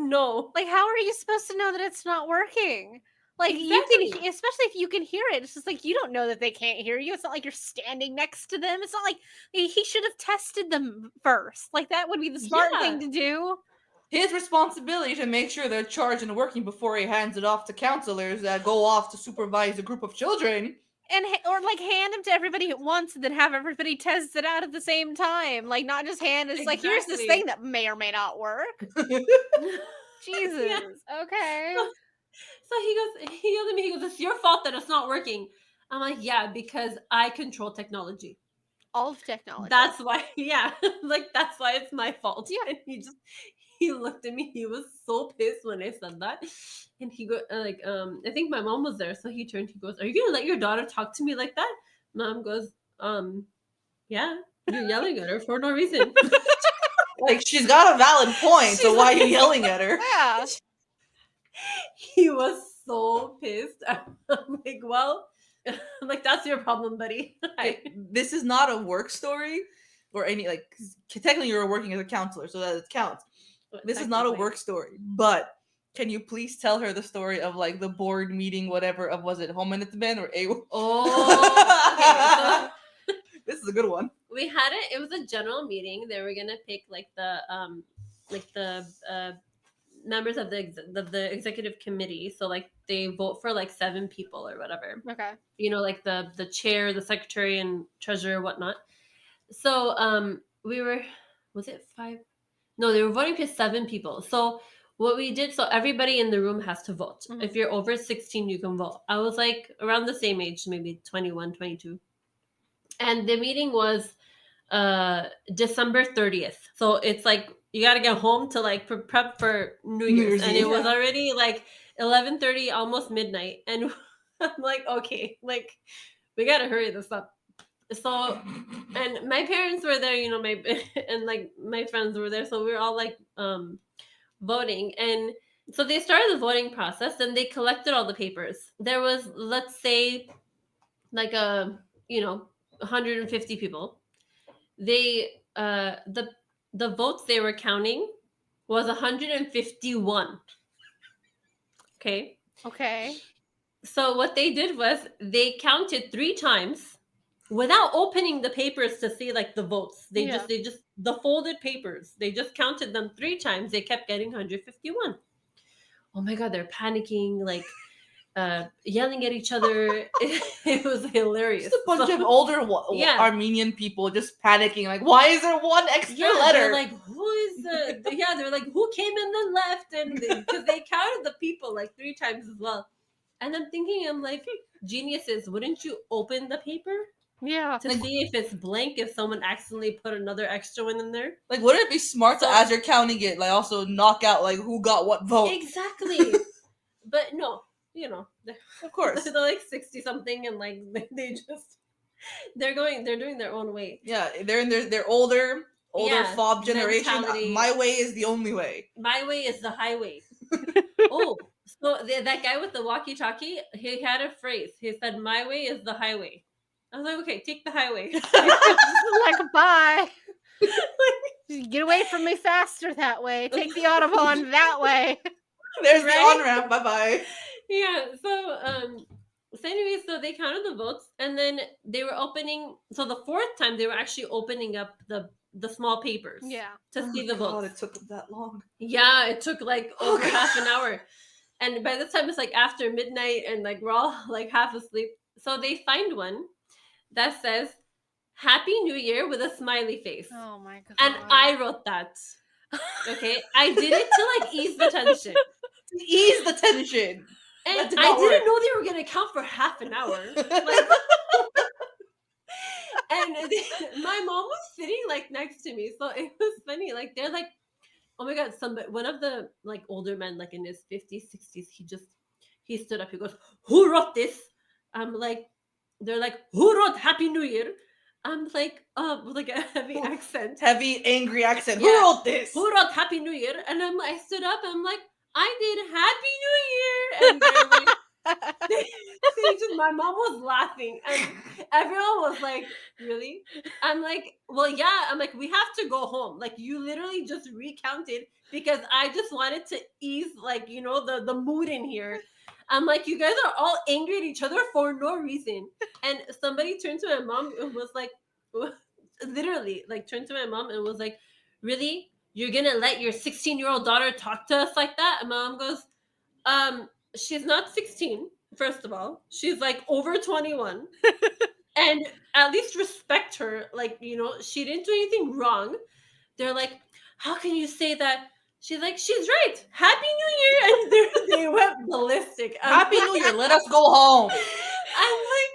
know? Like, how are you supposed to know that it's not working? Like, you can, Exactly. especially if you can hear it. It's just like you don't know that they can't hear you. It's not like you're standing next to them. It's not like he should have tested them first. Like, that would be the smart thing Yeah. to do. His responsibility to make sure they're charged and working before he hands it off to counselors that go off to supervise a group of children. And or like hand them to everybody at once and then have everybody test it out at the same time. Like, not just hand it's like, here's this Exactly. thing that may or may not work. Jesus. Yeah. Okay. So he yelled at me, he goes, it's your fault that it's not working. I'm like, yeah, because I control technology. All of technology. That's why, yeah, like that's why it's my fault. Yeah. And he looked at me, he was so pissed when I said that. And he go like, I think my mom was there, so he turned, he goes, are you gonna let your daughter talk to me like that? Mom goes, yeah, you're yelling at her for no reason. Like, she's got a valid point, so She's why are you like- yelling at her? Yeah. He was so pissed. I'm like, well, like that's your problem, buddy. This is not a work story or any, like, 'cause technically you're working as a counselor, so that it counts. This is not a Technically. work story, but can you please tell her the story of like the board meeting, whatever, of was it Home Minutemen or A? Oh, okay. So This is a good one. we had it. It was a general meeting. They were gonna pick like the members of the executive committee. So like they vote for like 7 people or whatever. Okay. Like the chair, the secretary, and treasurer, whatnot. So we were, was it 5? No, they were voting for 7 people. So what we did, so everybody in the room has to vote. Mhm. If you're over 16, you can vote. I was like around the same age, maybe 21, 22. And the meeting was December 30th. So it's like you got to get home to like prep for New Year's. And Eve. it was already like 11:30, almost midnight. And I'm like, okay, like we got to hurry this up. So, and my parents were there, my and like my friends were there, so we were all like voting. And so they started the voting process and they collected all the papers. There was, let's say, like a 150 people. They the votes they were counting was 151. Okay. Okay. So what they did was they counted 3 times without opening the papers to see like the votes. Yeah. They just the folded papers. They just counted them 3 times. They kept getting 151. Oh my god, they're panicking, like yelling at each other. It was hilarious. Just a bunch of So, older yeah. Armenian people just panicking, like, why is there one extra yeah, letter? they're like, who is yeah, they're like, who came and then left? And because they counted the people like 3 times as well. And I'm thinking, I'm like, geniuses, wouldn't you open the paper Yeah. to see if it's blank, if someone accidentally put another extra one in there? Like, wouldn't it be smart to, So- as you're counting it, like also knock out like who got what vote? Exactly. But no, Of course. they're like 60 something, and like they just they're doing their own way. Yeah, they're in their older Yeah, fob generation. mentality. My way is the only way. My way is the highway. Oh, so that guy with the walkie-talkie, he had a phrase. He said, "My way is the highway." I was like, "Okay, take the highway." Like, bye. Get away from me faster that way. Take the Autobahn that way. There's Right? the on ramp. Bye bye. Yeah. So anyway, so they counted the votes, and then they were opening. So the fourth time, they were actually opening up the small papers. Yeah. To see the God, votes. it took them that long. Yeah, it took like over half an hour. And by the time it's like after midnight and like we're all like half asleep. So they find one that says Happy New Year with a smiley face. Oh my god. And I wrote that. Okay. I did it to like ease the tension. To ease the tension. And That did I not didn't work. know they were gonna count for half an hour. Like, and my mom was sitting like next to me, so it was funny. Like they're like, oh my god, one of the like older men, like in his 50s, 60s, he stood up, he goes, who wrote this? I'm like, they're like, who wrote Happy New Year? I'm like, with like a heavy accent. Heavy, angry accent. Yeah. Who wrote this? Who wrote Happy New Year? And I stood up and I'm like, I did Happy New Year. And they're like, my mom was laughing and everyone was like, really? I'm like, well, yeah. I'm like, we have to go home. Like, you literally just recounted because I just wanted to ease, like, the mood in here. I'm like, you guys are all angry at each other for no reason. And somebody turned to my mom and was like, literally, like, turned to my mom and was like, really? You're gonna let your 16-year-old daughter talk to us like that? And my mom goes, she's not 16, first of all. She's like over 21. And at least respect her. Like, she didn't do anything wrong. They're like, how can you say that? She's like, she's right. Happy New Year. And they went ballistic. Happy New Year. Let us go home. I'm like,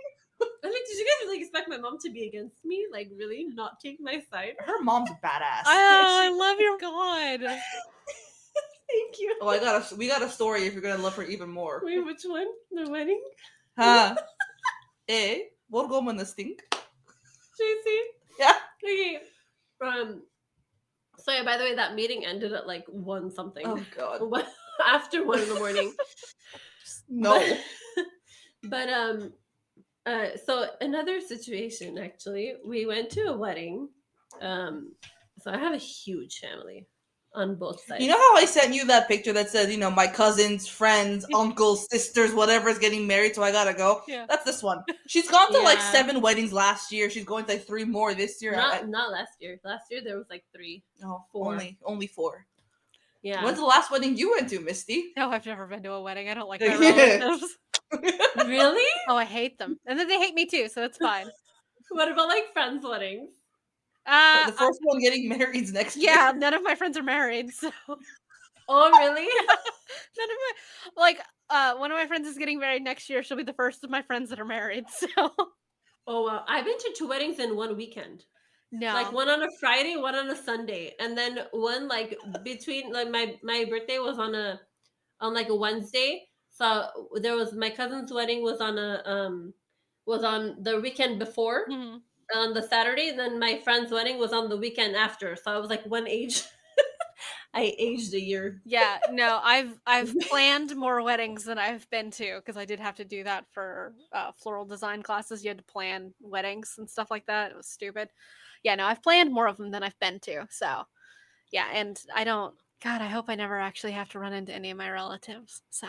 did you guys really expect my mom to be against me? Like, really not take my side? Her mom's a badass. Oh, I love your god. Thank you. Oh, we got a story if you're gonna love her even more. Wait, which one? The wedding? Huh? Vår går man stink? JC? Yeah. Okay. So yeah, by the way, that meeting ended at like 1 something. Oh god. After 1 in the morning. No. But so another situation, actually, we went to a wedding. So I have a huge family on both sides. You know how I sent you that picture that says, my cousins, friends, uncles, sisters, whatever is getting married, so I gotta go? Yeah. That's this one. She's gone to like Yeah. 7 weddings last year. She's going to like 3 more this year. Not last year. Last year there was like 3. Oh, 4. only 4. Yeah. When's the last wedding you went to, Misty? No, I've never been to a wedding. I don't like my Yeah. relatives. Really? Oh, I hate them. And then they hate me too, so it's fine. What about like friends' weddings? The first one getting married is next year. Yeah, none of my friends are married, so Oh, really? none of one of my friends is getting married next year. She'll be the first of my friends that are married. So Oh, wow. I've been to 2 weddings in 1 weekend. no, Like one on a Friday, one on a Sunday, and then one like between like my birthday was on like a Wednesday. So there was my cousin's wedding was on the weekend before, Mhm. on the Saturday, and then my friend's wedding was on the weekend after. So I was like one age. I aged a year. Yeah, no, I've planned more weddings than I've been to because I did have to do that for floral design classes. You had to plan weddings and stuff like that. It was stupid. Yeah, no, I've planned more of them than I've been to. So yeah, and I don't. God, I hope I never actually have to run into any of my relatives. So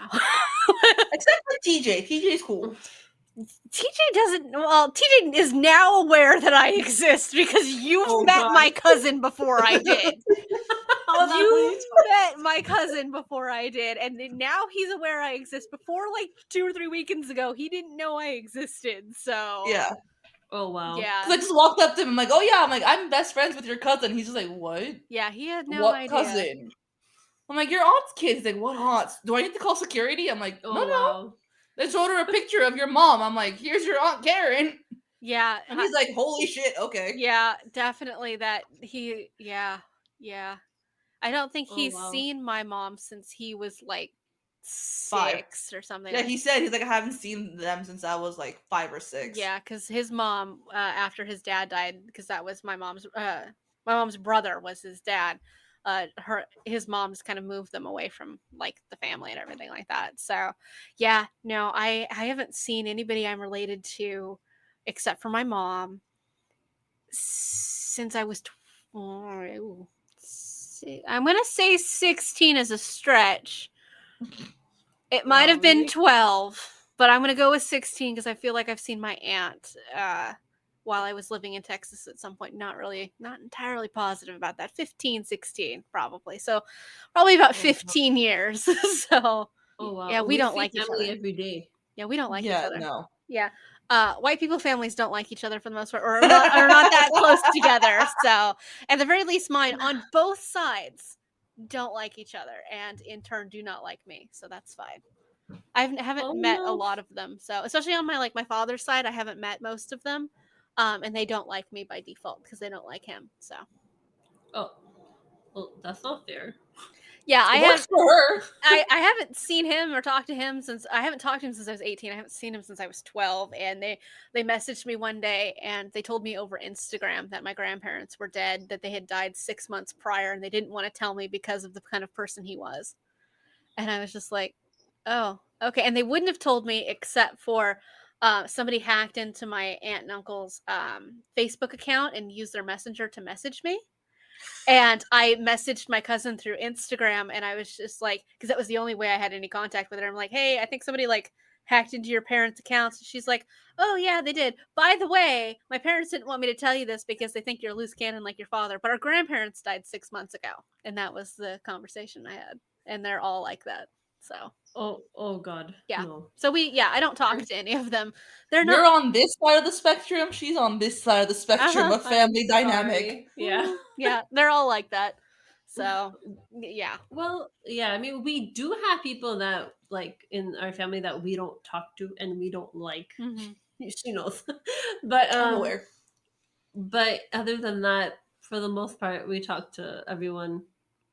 Except for TJ. TJ's cool. TJ doesn't. Well, TJ is now aware that I exist because you've Oh, met God. my cousin before I did. Hold on, You please. met my cousin before I did, and then now he's aware I exist. Before, like 2 or 3 weekends ago, he didn't know I existed. So Yeah. Oh wow. yeah, Because I just walked up to him. I'm like, oh yeah. I'm like, I'm best friends with your cousin. He's just like, what? yeah, he had no What idea. cousin? I'm like, your aunt's kid. He's like, what aunts? Do I need to call security? I'm like, no, Oh wow. They showed her a picture of your mom. I'm like, here's your aunt Karen. Yeah, And he's like, holy shit, okay. yeah, definitely that he. Yeah, yeah. I don't think Oh he's wow. seen my mom since he was like 5. 6 or something. Yeah, he said, he's like, I haven't seen them since I was like 5 or 6. Yeah, because his mom, after his dad died, because that was my mom's brother was his dad. His mom's kind of moved them away from like the family and everything like that. So, yeah, no, I haven't seen anybody I'm related to, except for my mom, since I was. I'm gonna say 16 is a stretch. It might Wow, have been really? 12, but I'm going to go with 16 because I feel like I've seen my aunt while I was living in Texas at some point. Not entirely positive about that. 15, 16, probably. So probably about Oh wow. 15 years. So Oh wow. yeah, we We don't see like each family other. every day. Yeah, we don't like each Yeah, other. no. Yeah. White people families don't like each other for the most part, or are not that close together. So at the very least, mine on both sides don't like each other, and in turn do not like me. So that's fine. I haven't Oh met a no. lot of them, so especially on my father's side, I haven't met most of them, and they don't like me by default because they don't like him. So Oh. Well, that's not fair. yeah, It works for her. I haven't seen him or talked to him since I haven't talked to him since I was 18. I haven't seen him since I was 12, and they messaged me one day and they told me over Instagram that my grandparents were dead, that they had died 6 months prior, and they didn't want to tell me because of the kind of person he was. And I was just like, oh, okay. And they wouldn't have told me except for somebody hacked into my aunt and uncle's Facebook account and used their messenger to message me. And I messaged my cousin through Instagram, and I was just like, because that was the only way I had any contact with her. I'm like, hey, I think somebody like hacked into your parents' accounts. And she's like, oh yeah, they did. By the way, my parents didn't want me to tell you this because they think you're a loose cannon like your father, but our grandparents died 6 months ago, and that was the conversation I had. And they're all like that. So Oh god. yeah. No. So I don't talk to any of them. They're not. You're on this side of the spectrum, she's on this side of the spectrum Uh-huh. of I'm family dynamic. sorry. Yeah. Yeah, they're all like that. So yeah. Well, yeah, I mean, we do have people that like in our family that we don't talk to and we don't like. Mm-hmm. She knows. but I'm aware. but other than that, for the most part, we talk to everyone.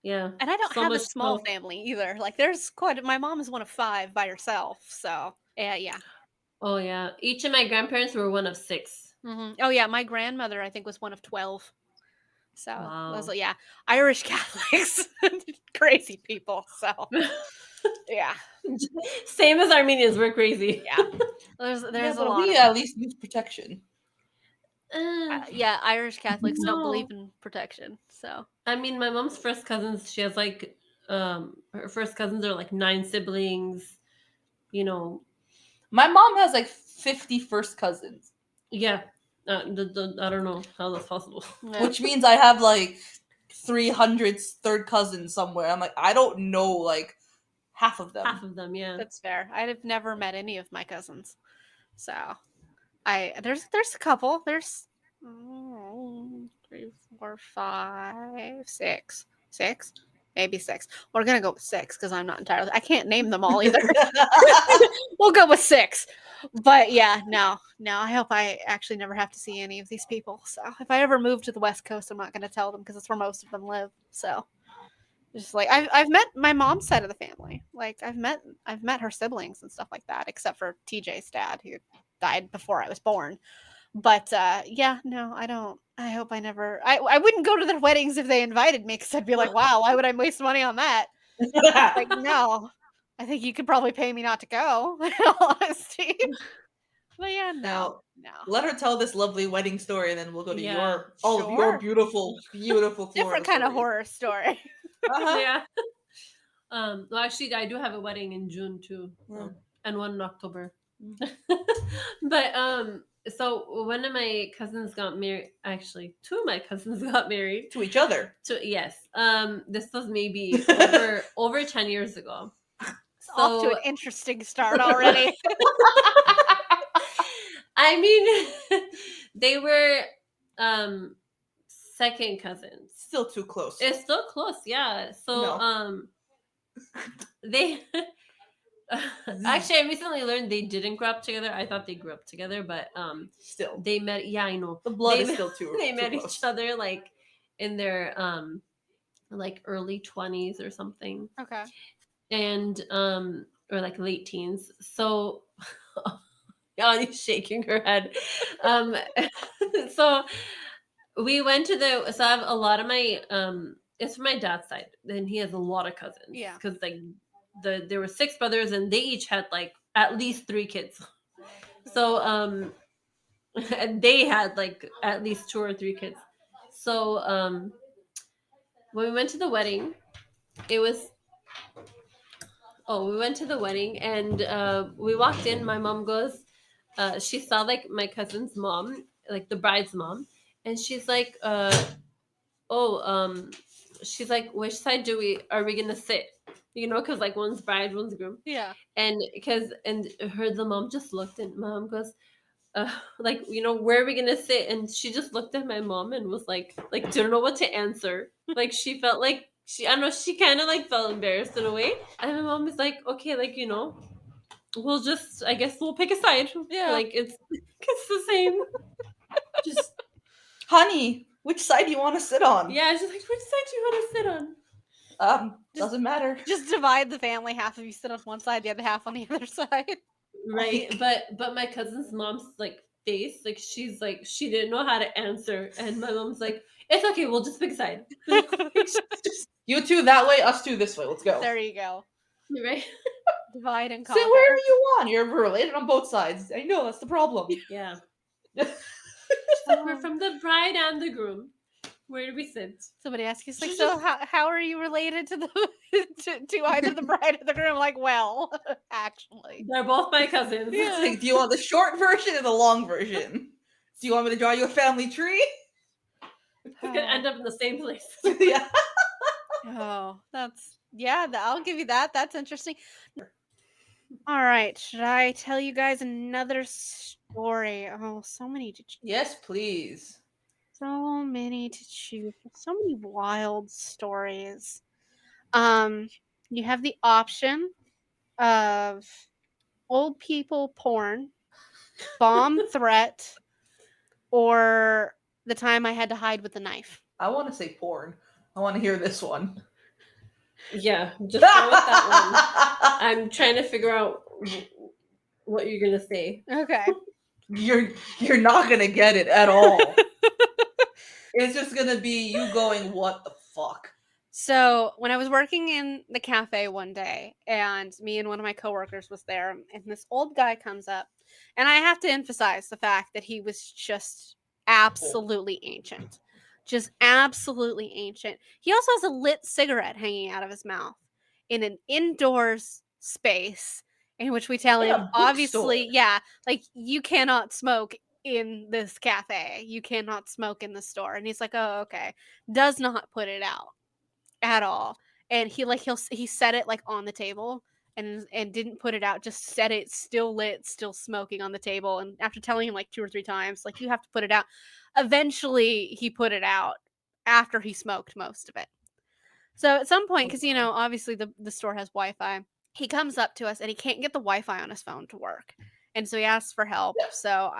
Yeah. And I don't So have a much small so. family either. Like there's quite. My mom is one of 5 by herself. So yeah. Oh yeah. Each of my grandparents were one of 6. Mm-hmm. Oh yeah, my grandmother I think was one of 12. So Wow. yeah, Irish Catholics, crazy people. So yeah, Same as Armenians, we're crazy. yeah. Yeah, There's a but lot we of at them. least use protection. Yeah, Irish Catholics don't No. believe in protection. So I mean, my mom's first cousins, she has like her first cousins are like 9 siblings, you know. My mom has like 50 first cousins, Yeah. I don't know how that's possible. yeah. which means I have like 300 third cousins somewhere. I'm like, I don't know like half of them. Half of them, yeah. That's fair. I'd have never met any of my cousins. So there's a couple. There's 3, 4, 5, 6, 6, maybe 6. We're gonna go with 6 because I'm not entirely. I can't name them all either. We'll go with 6. But yeah, no. I hope I actually never have to see any of these people. So if I ever move to the West Coast, I'm not gonna tell them because that's where most of them live. So just like I've met my mom's side of the family. Like I've met her siblings and stuff like that, except for TJ's dad who died before I was born. But yeah, no, I don't. I hope I never. I wouldn't go to their weddings if they invited me because I'd be like, wow, why would I waste money on that? Like, no. I think you could probably pay me not to go, in all honesty. But yeah, no, Now, no. let her tell this lovely wedding story, and then we'll go to Yeah. your all of your Sure. beautiful, beautiful Different Florida kind of stories. horror story. Uh-huh. Yeah. Well, actually, I do have a wedding in June too, so, and one in October. But so one of my cousins got married. Actually, two of my cousins got married. To each other. Yes. This was maybe over 10 years ago. It's off to So an interesting start already. I mean, they were um second cousins. Still too close. It's still close, yeah. So No. they actually, I recently learned they didn't grow up together. I thought they grew up together, but Still. they met. Yeah, I know. The blood They is met- still too they too met close. each other like in their like early 20s or something, Okay. and or like late teens. So Yanni's shaking her head. Um, so we went to the. So I have a lot of my it's from my dad's side, and he has a lot of cousins. Yeah. Because like there were six brothers, and they each had like at least three kids. So and they had like at least two or three kids. So when we went to the wedding, it was we went to the wedding, and we walked in. My mom goes, she saw like my cousin's mom, like the bride's mom, and she's like, oh, she's like, which side are we gonna sit? You know, because like one's bride, one's groom, Yeah. and the mom just looked, and mom goes, like, you know, where are we gonna sit? And she just looked at my mom and was like didn't know what to answer. Like she felt like I don't know, she kind of like felt embarrassed in a way. And my mom was like, okay, like, you know, we'll just, I guess we'll pick a side. Yeah. Like it's the same. Just, honey, which side do you want to sit on? Yeah, she's like, which side do you want to sit on? Doesn't matter. Just divide the family. Half of you sit on one side, the other half on the other side. Right. Like- But my cousin's mom's like face, like she's like she didn't know how to answer, and my mom's like, it's okay, we'll just pick a side. Like, You two that way, us two this way. Let's go. There you go. right. Divide and Sit conquer. wherever you want. You're related on both sides. I know that's the problem. Yeah. Like, we're from the bride and the groom. Where do we sit? Somebody asks you, like, so how are you related to the to either the bride or the groom? Like, well, actually, They're both my cousins. Yeah. It's like, do you want the short version or the long version? Do you want me to draw you a family tree? We could end up in the same place. Yeah. Oh, I'll give you that. That's interesting. All right, should I tell you guys another story? Oh, so many to Yes, please. so many to choose from. So many wild stories. You have the option of old people porn, bomb threat, or the time I had to hide with a knife. I want to say porn. I want to hear this one. Yeah, just go with that one. I'm trying to figure out what you're gonna say. Okay. You're not gonna get it at all. It's just gonna be you going, what the fuck? So when I was working in the cafe one day, and me and one of my coworkers was there, and this old guy comes up, and I have to emphasize the fact that he was just absolutely ancient, just absolutely ancient. He also has a lit cigarette hanging out of his mouth in an indoors space, in which we tell In him, a obviously, bookstore. yeah, like you cannot smoke in this cafe, you cannot smoke in the store, and he's like, oh, okay, does not put it out at all. And he set it like on the table and didn't put it out, just set it still lit, still smoking on the table. And after telling him like 2 or 3 times, like, you have to put it out, eventually he put it out after he smoked most of it. So at some point, because obviously the store has Wi-Fi, he comes up to us and he can't get the Wi-Fi on his phone to work, and so he asks for help. Yep. So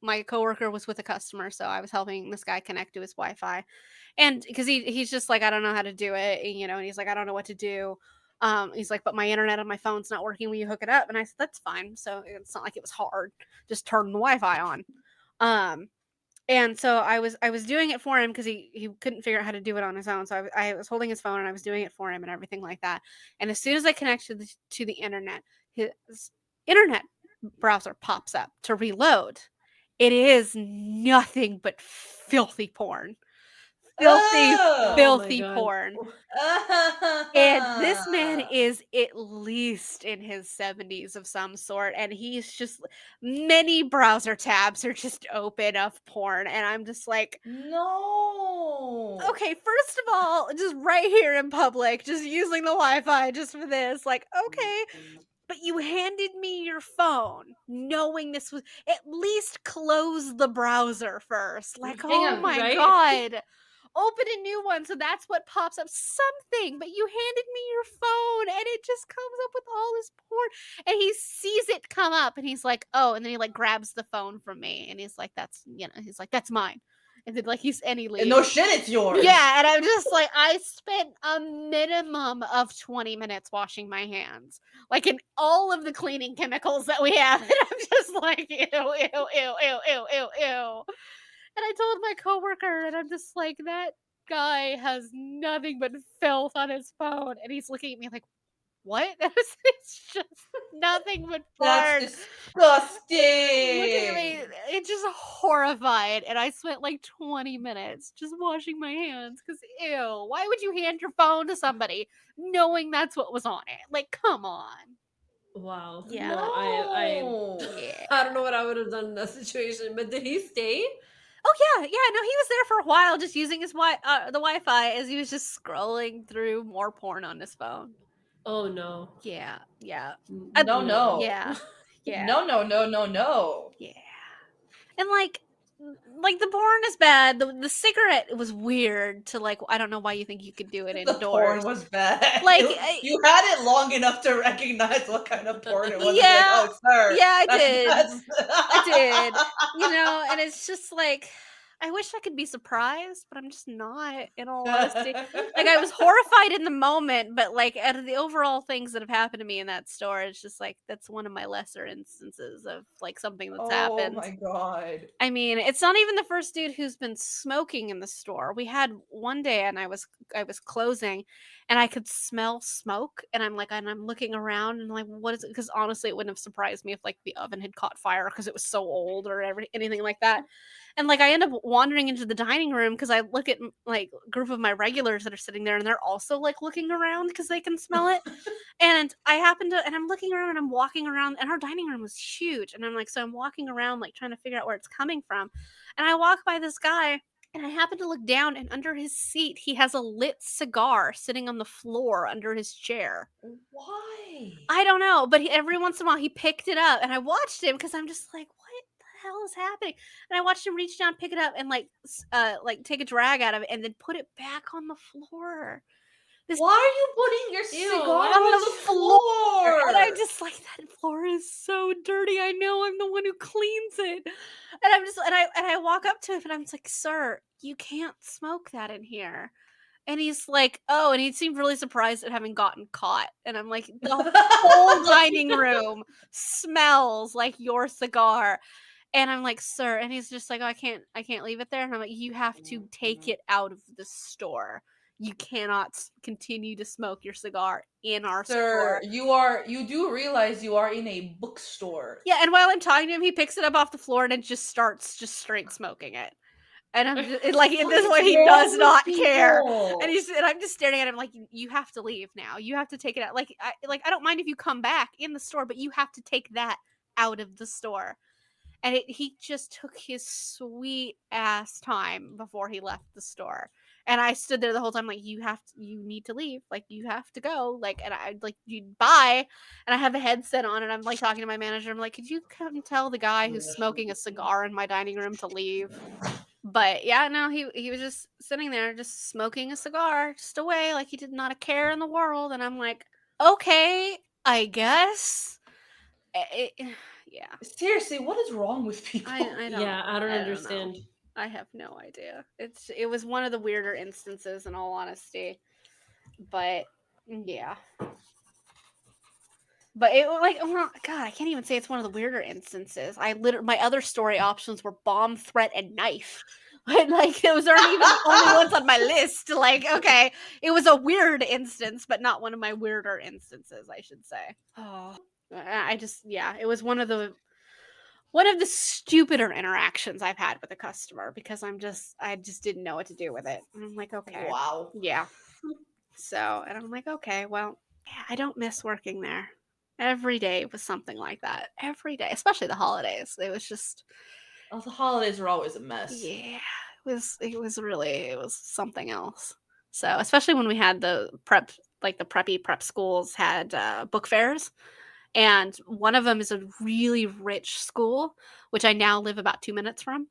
my coworker was with a customer, so I was helping this guy connect to his Wi-Fi, and because he's just like, I don't know how to do it, and he's like, I don't know what to do. He's like, but my internet on my phone's not working when you hook it up, and I said, that's fine. So it's not like it was hard, just turn the Wi-Fi on. Um, and so I was doing it for him because he couldn't figure out how to do it on his own. So I was holding his phone and I was doing it for him and everything like that. And as soon as I connect to the internet, his internet browser pops up to reload. It is nothing but filthy porn. Filthy, Oh. Oh my filthy god. porn. And this man is at least in his 70s of some sort, and he's just many browser tabs are just open of porn, and I'm just like, No. okay, first of all, just right here in public, just using the Wi-Fi just for this, like, okay, but you handed me your phone knowing this was at least close the browser first. Like, Hang oh on. my Right? god. Open a new one so that's what pops up. Something, but you handed me your phone and it just comes up with all this porn. And he sees it come up and he's like, oh, and then he like grabs the phone from me and he's like, he's like, that's mine. And then like and he And no leaves. shit, it's yours. Yeah, and I'm just like, I spent a minimum of 20 minutes washing my hands, like in all of the cleaning chemicals that we have. And I'm just like, ew, ew, ew, ew, ew, ew, ew. And I told my coworker, and I'm just like, that guy has nothing but filth on his phone. And he's looking at me like, what? It's just nothing but That's porn. disgusting. Looking at me, it's just horrified. And I spent like 20 minutes just washing my hands because, ew, why would you hand your phone to somebody knowing that's what was on it? Like, come on. Wow. Yeah. No, I No. Yeah. I don't know what I would have done in that situation, but did he stay? Oh yeah, yeah. No, he was there for a while, just using the Wi-Fi as he was just scrolling through more porn on his phone. Oh no. Yeah, yeah, No, No. no. yeah, yeah, No, no, no, no, no. yeah. And like the porn is bad. The cigarette was weird to like. I don't know why you think you could do it The porn indoors. was bad. Like, You had it long enough to recognize what kind of porn it was. And be like, yeah, oh, sir, yeah, I that's did. that's. I did. And it's just like I wish I could be surprised, but I'm just not, in all honesty. Like I was horrified in the moment, but like out of the overall things that have happened to me in that store, it's just like that's one of my lesser instances of like something that's Oh happened. my god. I mean, it's not even the first dude who's been smoking in the store. We had one day and I was closing and I could smell smoke and I'm looking around and like what is it? Because honestly it wouldn't have surprised me if like the oven had caught fire because it was so old or anything like that. And like I end up wandering into the dining room because I look at like a group of my regulars that are sitting there and they're also like looking around because they can smell it. And I happen to, and I'm looking around and I'm walking around, and our dining room was huge. And I'm like, so I'm walking around, like trying to figure out where it's coming from. And I walk by this guy, and I happen to look down, and under his seat, he has a lit cigar sitting on the floor under his chair. Why? I don't know, but every once in a while he picked it up, and I watched him because I'm just like, what the hell is happening? And I watched him reach down, pick it up, and like take a drag out of it, and then put it back on the floor. This Why are you putting your Ew, cigar why on on the the floor. And I'm floor? just like, that floor is so dirty. I know I'm the one who cleans it. And I'm just and I walk up to him and I'm just like, sir, you can't smoke that in here. And he's like, oh, and he seemed really surprised at having gotten caught. And I'm like, the whole dining room smells like your cigar. And I'm like, sir, and he's just like, oh, I can't leave it there. And I'm like, you have to take it out of the store. You cannot continue to smoke your cigar in our Sir, store. you do realize you are in a bookstore. Yeah, and while I'm talking to him, he picks it up off the floor and it just starts just straight smoking it. And I'm just like in What this is way, he wrong does with not care. people? And I'm just staring at him like, you have to leave now. You have to take it out. I don't mind if you come back in the store, but you have to take that out of the store. And he just took his sweet ass time before he left the store. And I stood there the whole time like, you need to leave, like you have to go, like, and I like, you bye. And I have a headset on and I'm like talking to my manager. I'm like, could you come tell the guy who's smoking a cigar in my dining room to leave? But yeah, no, he was just sitting there just smoking a cigar just away like he did not a care in the world. And I'm like, okay, I guess. Yeah. Seriously, what is wrong with people? Yeah, I don't I don't know. understand. I have no idea. It was one of the weirder instances in all honesty. But yeah. But it like, well, God, I can't even say it's one of the weirder instances. My other story options were bomb, threat, and knife. Like those aren't even the only ones on my list. Like, okay, it was a weird instance, but not one of my weirder instances, I should say. Oh, I just, yeah, it was one of the stupider interactions I've had with a customer because I just didn't know what to do with it. And I'm like, okay, Wow. yeah. So, and I'm like, okay, well, yeah, I don't miss working there. Every day was something like that. Every day, especially the holidays. It was just, Oh, the holidays are always a mess. yeah, it was something else. So, especially when we had the prep, like the preppy prep schools had book fairs, and one of them is a really rich school, which I now live about 2 minutes from.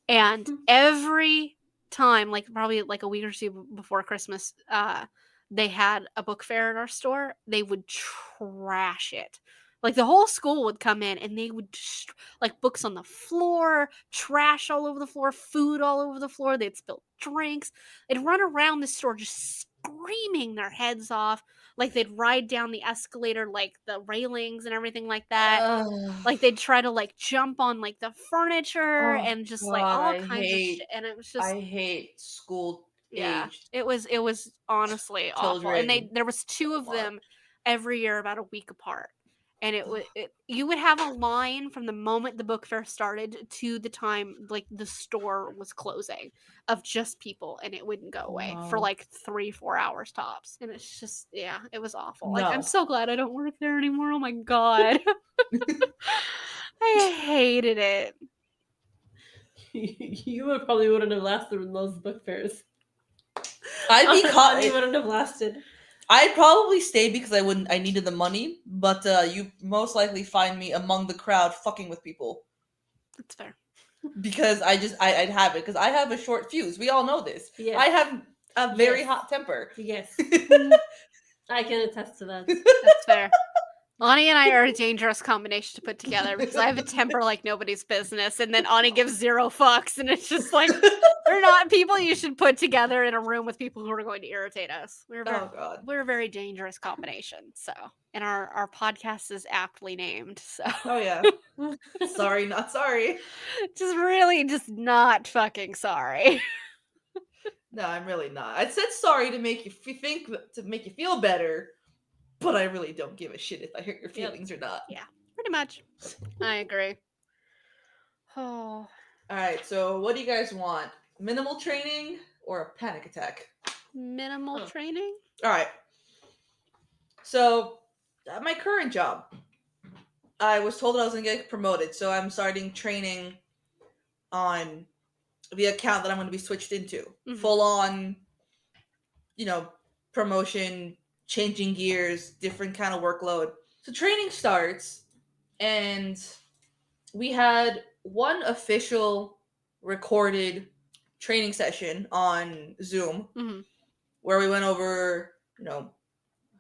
And every time, like probably like a week or two before Christmas, they had a book fair at our store. They would trash it. Like the whole school would come in and they would just, like books on the floor, trash all over the floor, food all over the floor. They'd spill drinks. They'd run around the store just screaming their heads off. Like they'd ride down the escalator, like the railings and everything like that. Ugh. Like they'd try to like jump on like the furniture Oh and just like God, all kinds of shit, and it was just, I hate school yeah, aged it was honestly awful. And children there was two so of much. them every year about a week apart. And you would have a line from the moment the book fair started to the time like the store was closing of just people, and it wouldn't go away for No. like 3-4 hours tops. And it's just, yeah, it was awful. Like I'm No. so glad I don't work there anymore. Oh my God. I hated it. You probably wouldn't have lasted in those book fairs. I'd be caught. You wouldn't have lasted. I'd probably stay because I needed the money, but you most likely find me among the crowd fucking with people That's fair. because I'd have it because I have a short fuse. We all know this. Yes. I have a very Yes. hot temper. Yes. I can attest to that. That's fair. Ani and I are a dangerous combination to put together because I have a temper like nobody's business, and then Ani gives zero fucks, and it's just like they're not people you should put together in a room with people who are going to irritate us. Oh God. We're a very dangerous combination. So, and our podcast is aptly named. So, Oh yeah. Sorry, not sorry. just not fucking sorry. No, I'm really not. I said sorry to make you think to make you feel better, but I really don't give a shit if I hurt your feelings or not. Yeah, pretty much. I agree. Oh, All right. So, what do you guys want? Minimal training or a panic attack? minimal Huh. training. All right. So, at my current job, I was told that I was going to get promoted, so I'm starting training on the account that I'm going to be switched into. Mhm. Full on, promotion, changing gears, different kind of workload. So training starts, and we had one official recorded training session on Zoom Mhm. where we went over,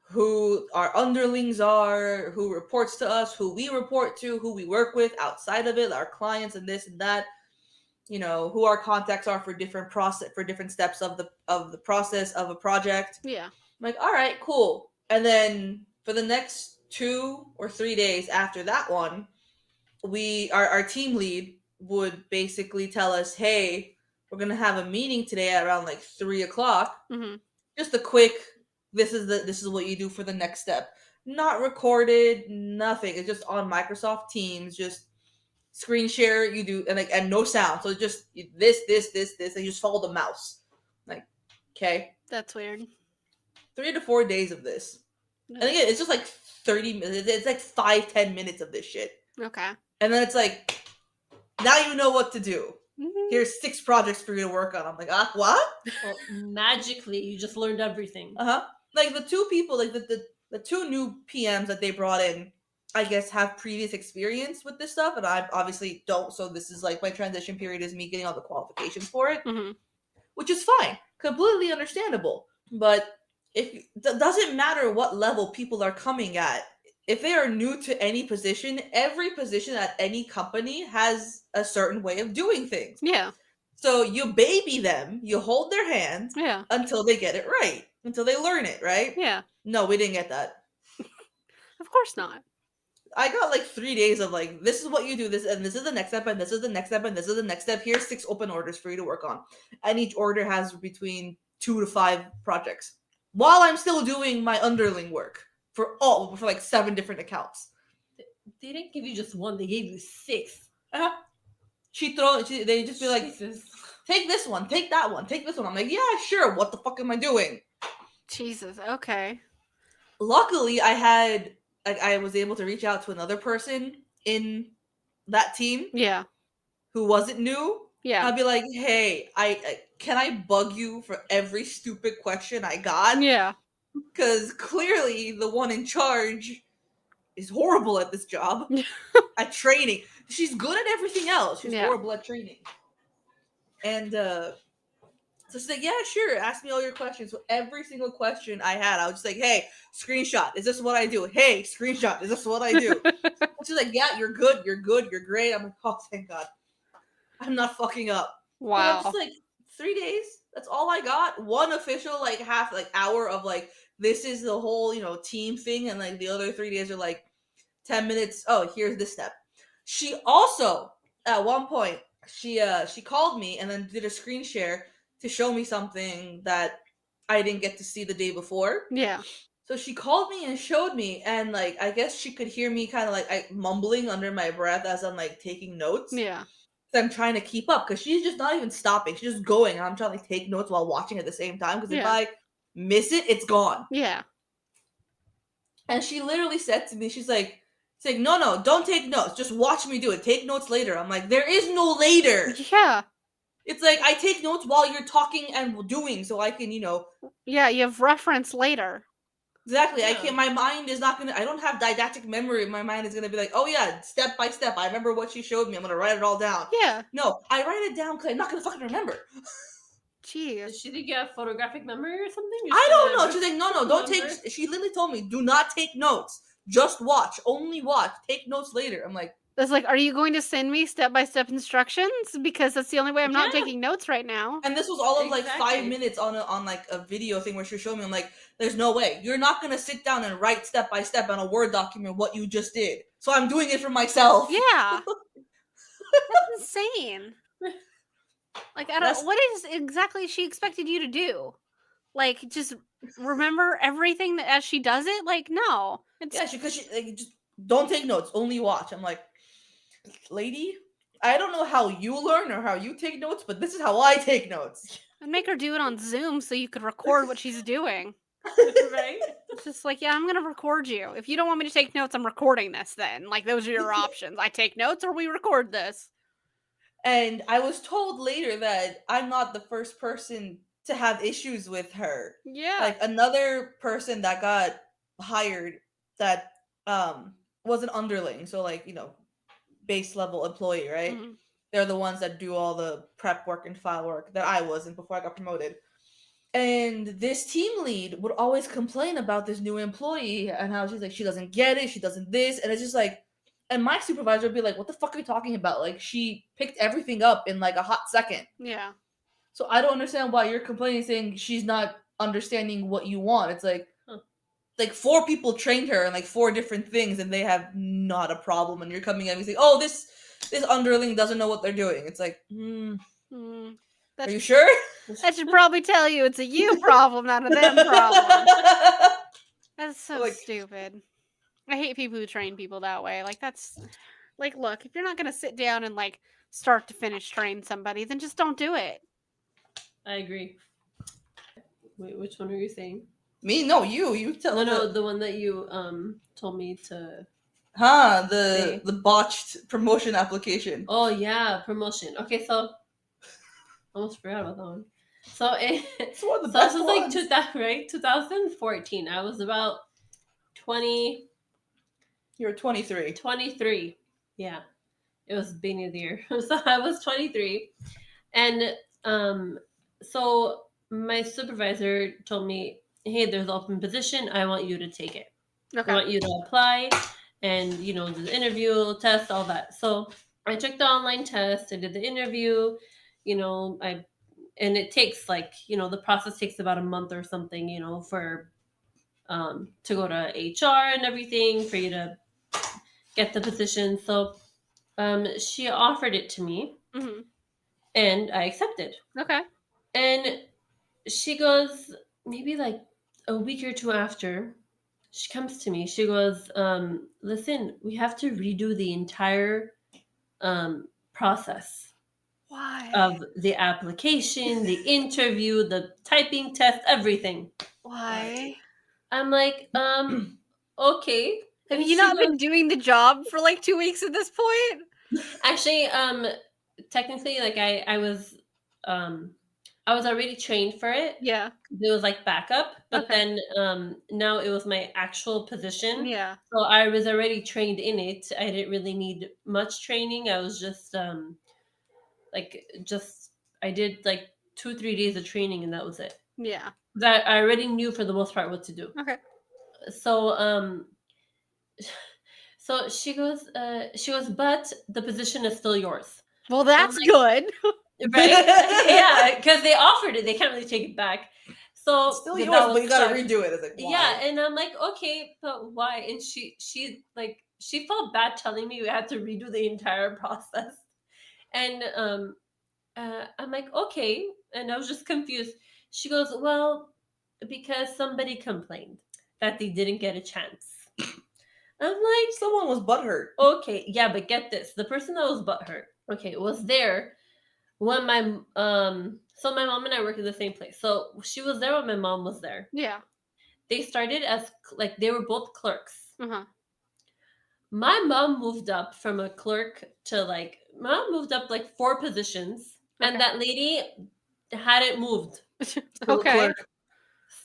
who our underlings are, who reports to us, who we report to, who we work with outside of it, our clients and this and that, who our contacts are for different steps of the process of a project. Yeah. I'm like, all right, cool. And then for the next 2 or 3 days after that one, our team lead would basically tell us, hey, we're gonna have a meeting today at around like 3 o'clock. Mhm. Just a quick, this is what you do for the next step. Not recorded, nothing. It's just on Microsoft Teams, just screen share, you do, and no sound. So just this, and you just follow the mouse. Like, okay. That's weird. 3 to 4 days of this. And again, it's just like 30 minutes. It's like 5-10 minutes of this shit. Okay. And then it's like, now you know what to do. Mhm. Here's 6 projects for you to work on. I'm like, what? Well, magically, you just learned everything. Like the two people, like the two new PMs that they brought in, I guess have previous experience with this stuff, and I obviously don't. So this is like my transition period is me getting all the qualifications for it, Mhm. which is fine, completely understandable. But if doesn't matter what level people are coming at, if they are new to any position, every position at any company has a certain way of doing things. Yeah. So you baby them, you hold their hand Yeah. until they get it right, until they learn it, right? Yeah. No, we didn't get that. Of course not. I got like 3 days of like, this is what you do, this and this is the next step, and this is the next step, and this is the next step. Here's 6 open orders for you to work on. And each order has between 2 to 5 projects. While I'm still doing my underling work for like 7 different accounts. They didn't give you just one, they gave you 6. Uh-huh. They just be like, Jesus. take this one, take that one, take this one. I'm like, yeah, sure. What the fuck am I doing? Jesus. Okay. Luckily, I was able to reach out to another person in that team Yeah. who wasn't new. Yeah. I'd be like, hey, I can I bug you for every stupid question I got? Yeah. Because clearly the one in charge is horrible at this job. At training. She's good at everything else. She's Yeah. horrible at training. And so she's like, yeah, sure, ask me all your questions. So every single question I had, I was just like, hey, screenshot, is this what I do? Hey, screenshot, is this what I do? And she's like, yeah, you're good, you're great. I'm like, oh, thank God. I'm not fucking up. But I'm just Wow. like, 3 days? That's all I got? One official, like, half, like, hour of, like, this is the whole, team thing, and, like, the other 3 days are, like, 10 minutes. Oh, here's this step. She also, at one point, she called me and then did a screen share to show me something that I didn't get to see the day before. Yeah. So she called me and showed me, and like I guess she could hear me kind of like mumbling under my breath as I'm like taking notes. Yeah. So I'm trying to keep up because she's just not even stopping. She's just going, and I'm trying to like, take notes while watching at the same time. Because if Yeah. I miss it, it's gone. Yeah. And she literally said to me, she's like, no, don't take notes. Just watch me do it. Take notes later. I'm like, there is no later. Yeah. It's like I take notes while you're talking and doing, so I can, Yeah. You have reference later. exactly. I Yeah. can't. My mind is not gonna. I don't have didactic memory. My mind is gonna be like, oh yeah, step by step. I remember what she showed me. I'm gonna write it all down. Yeah. No, I write it down because I'm not gonna fucking remember. Jeez. Did she think you have photographic memory or something? I don't know. She's like, no, don't take. She literally told me, do not take notes. Just watch. Only watch. Take notes later. I'm like, It's like, are you going to send me step-by-step instructions? Because that's the only way I'm not Yeah. taking notes right now. and this was all of like 5 Exactly. minutes on like a video thing where she was showing me. I'm like, there's no way. You're not gonna sit down and write step by step on a Word document what you just did. So I'm doing it for myself. Yeah. That's insane. Like, I That's- don't. What is exactly she expected you to do? Like, just remember everything that as she does it? Like, no. It's Yeah, because she like, just don't take notes, only watch. I'm like, lady, I don't know how you learn or how you take notes, but this is how I take notes. I'd make her do it on Zoom so you could record what she's doing. Right? It's just like, yeah, I'm gonna record you. If you don't want me to take notes, I'm recording this then. Like, those are your options. I take notes or we record this. And I was told later that I'm not the first person to have issues with her. Yeah. Like another person that got hired that was an underling, so like, base level employee, right? Mhm. They're the ones that do all the prep work and file work that I wasn't before I got promoted. And this team lead would always complain about this new employee and how she's like, she doesn't get it, she doesn't this. And it's just like, and my supervisor would be like, what the fuck are you talking about? Like, she picked everything up in like a hot second. Yeah. So I don't understand why you're complaining, saying she's not understanding what you want. It's like, like 4 people trained her in like 4 different things and they have not a problem. And you're coming at me saying, oh, this underling doesn't know what they're doing. It's like, are you sure? That should probably tell you it's a you problem, not a them problem. That's so Like- stupid. I hate people who train people that way. Like, that's like, look, if you're not gonna sit down and like start to finish train somebody, then just don't do it. I agree. Wait, which one are you saying? Me? No, you tell No, the one that you told me to. the botched promotion application. Oh yeah, promotion. Okay, so almost forgot about that one. So It's one of the so best this was like ones. 2014. I was about 20, You're 23. 23. Yeah, it was the beginning of the year. So I was 23, and so my supervisor told me, "Hey, there's an open position. I want you to take it. I Okay. want you to apply, and do the interview, test, all that." So I took the online test. I did the interview. And it takes the process takes about a month or something. For to go to HR and everything for you to get the position. So she offered it to me, Mm-hmm. and I accepted. Okay. And she goes, maybe like a week or two after, she comes to me. She goes, listen, we have to redo the entire process Why? of the application, the interview, the typing test, everything. Why? I'm like, okay. Have And you she not goes, been doing the job for like 2 weeks at this point? actually, technically, like um, I was already trained for it. Yeah. It was like backup, but Okay. then now it was my actual position. Yeah. So I was already trained in it. I didn't really need much training. I was just just I did like 2 3 days of training and that was it. Yeah. That I already knew for the most part what to do. Okay. So so she goes, but the position is still yours. Well, And I'm that's good. like, right? Yeah, because they offered it, they can't really take it back. So Still that yours, was but you gotta stuck. redo it. It's like, why? Yeah, and I'm like, okay, but why? And she felt bad telling me we had to redo the entire process. And I'm like, okay, and I was just confused. She goes, well, because somebody complained that they didn't get a chance. I'm like, Someone was butthurt. okay, yeah, but get this: the person that was butthurt, okay, was there when my so my mom and I work in the same place. So she was there when my mom was there. Yeah. They started as like they were both clerks. Uh-huh. My mom moved up from a clerk to like my mom moved up like 4 positions, and Okay. that lady hadn't moved. Still a Okay. clerk.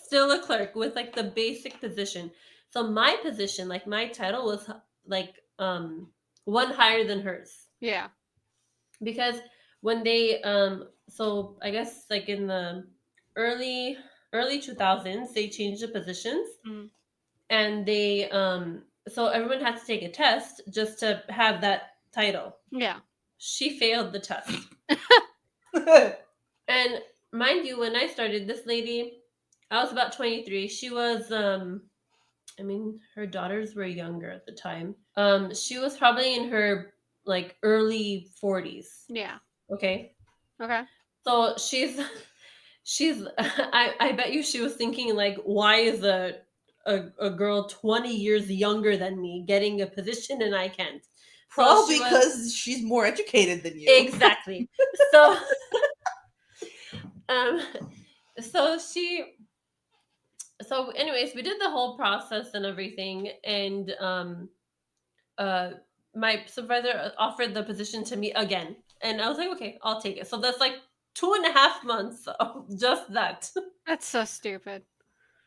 Still a clerk with like the basic position. So my position, like my title was like one higher than hers. Yeah. Because when they so I guess like in the early early 2000s they changed the positions, Mm. and they so everyone had to take a test just to have that title. Yeah. She failed the test. And mind you, when I started, this lady, I was about 23. She was I mean, her daughters were younger at the time. She was probably in her like early 40s. Yeah. Okay. Okay. So she's I bet you she was thinking like, why is a girl 20 years younger than me getting a position and I can't? So Probably she was because she's more educated than you. exactly. So um so she so anyways, we did the whole process and everything, and uh my supervisor offered the position to me again, and I was like, okay, I'll take it. So that's like 2.5 months of just that. That's so stupid.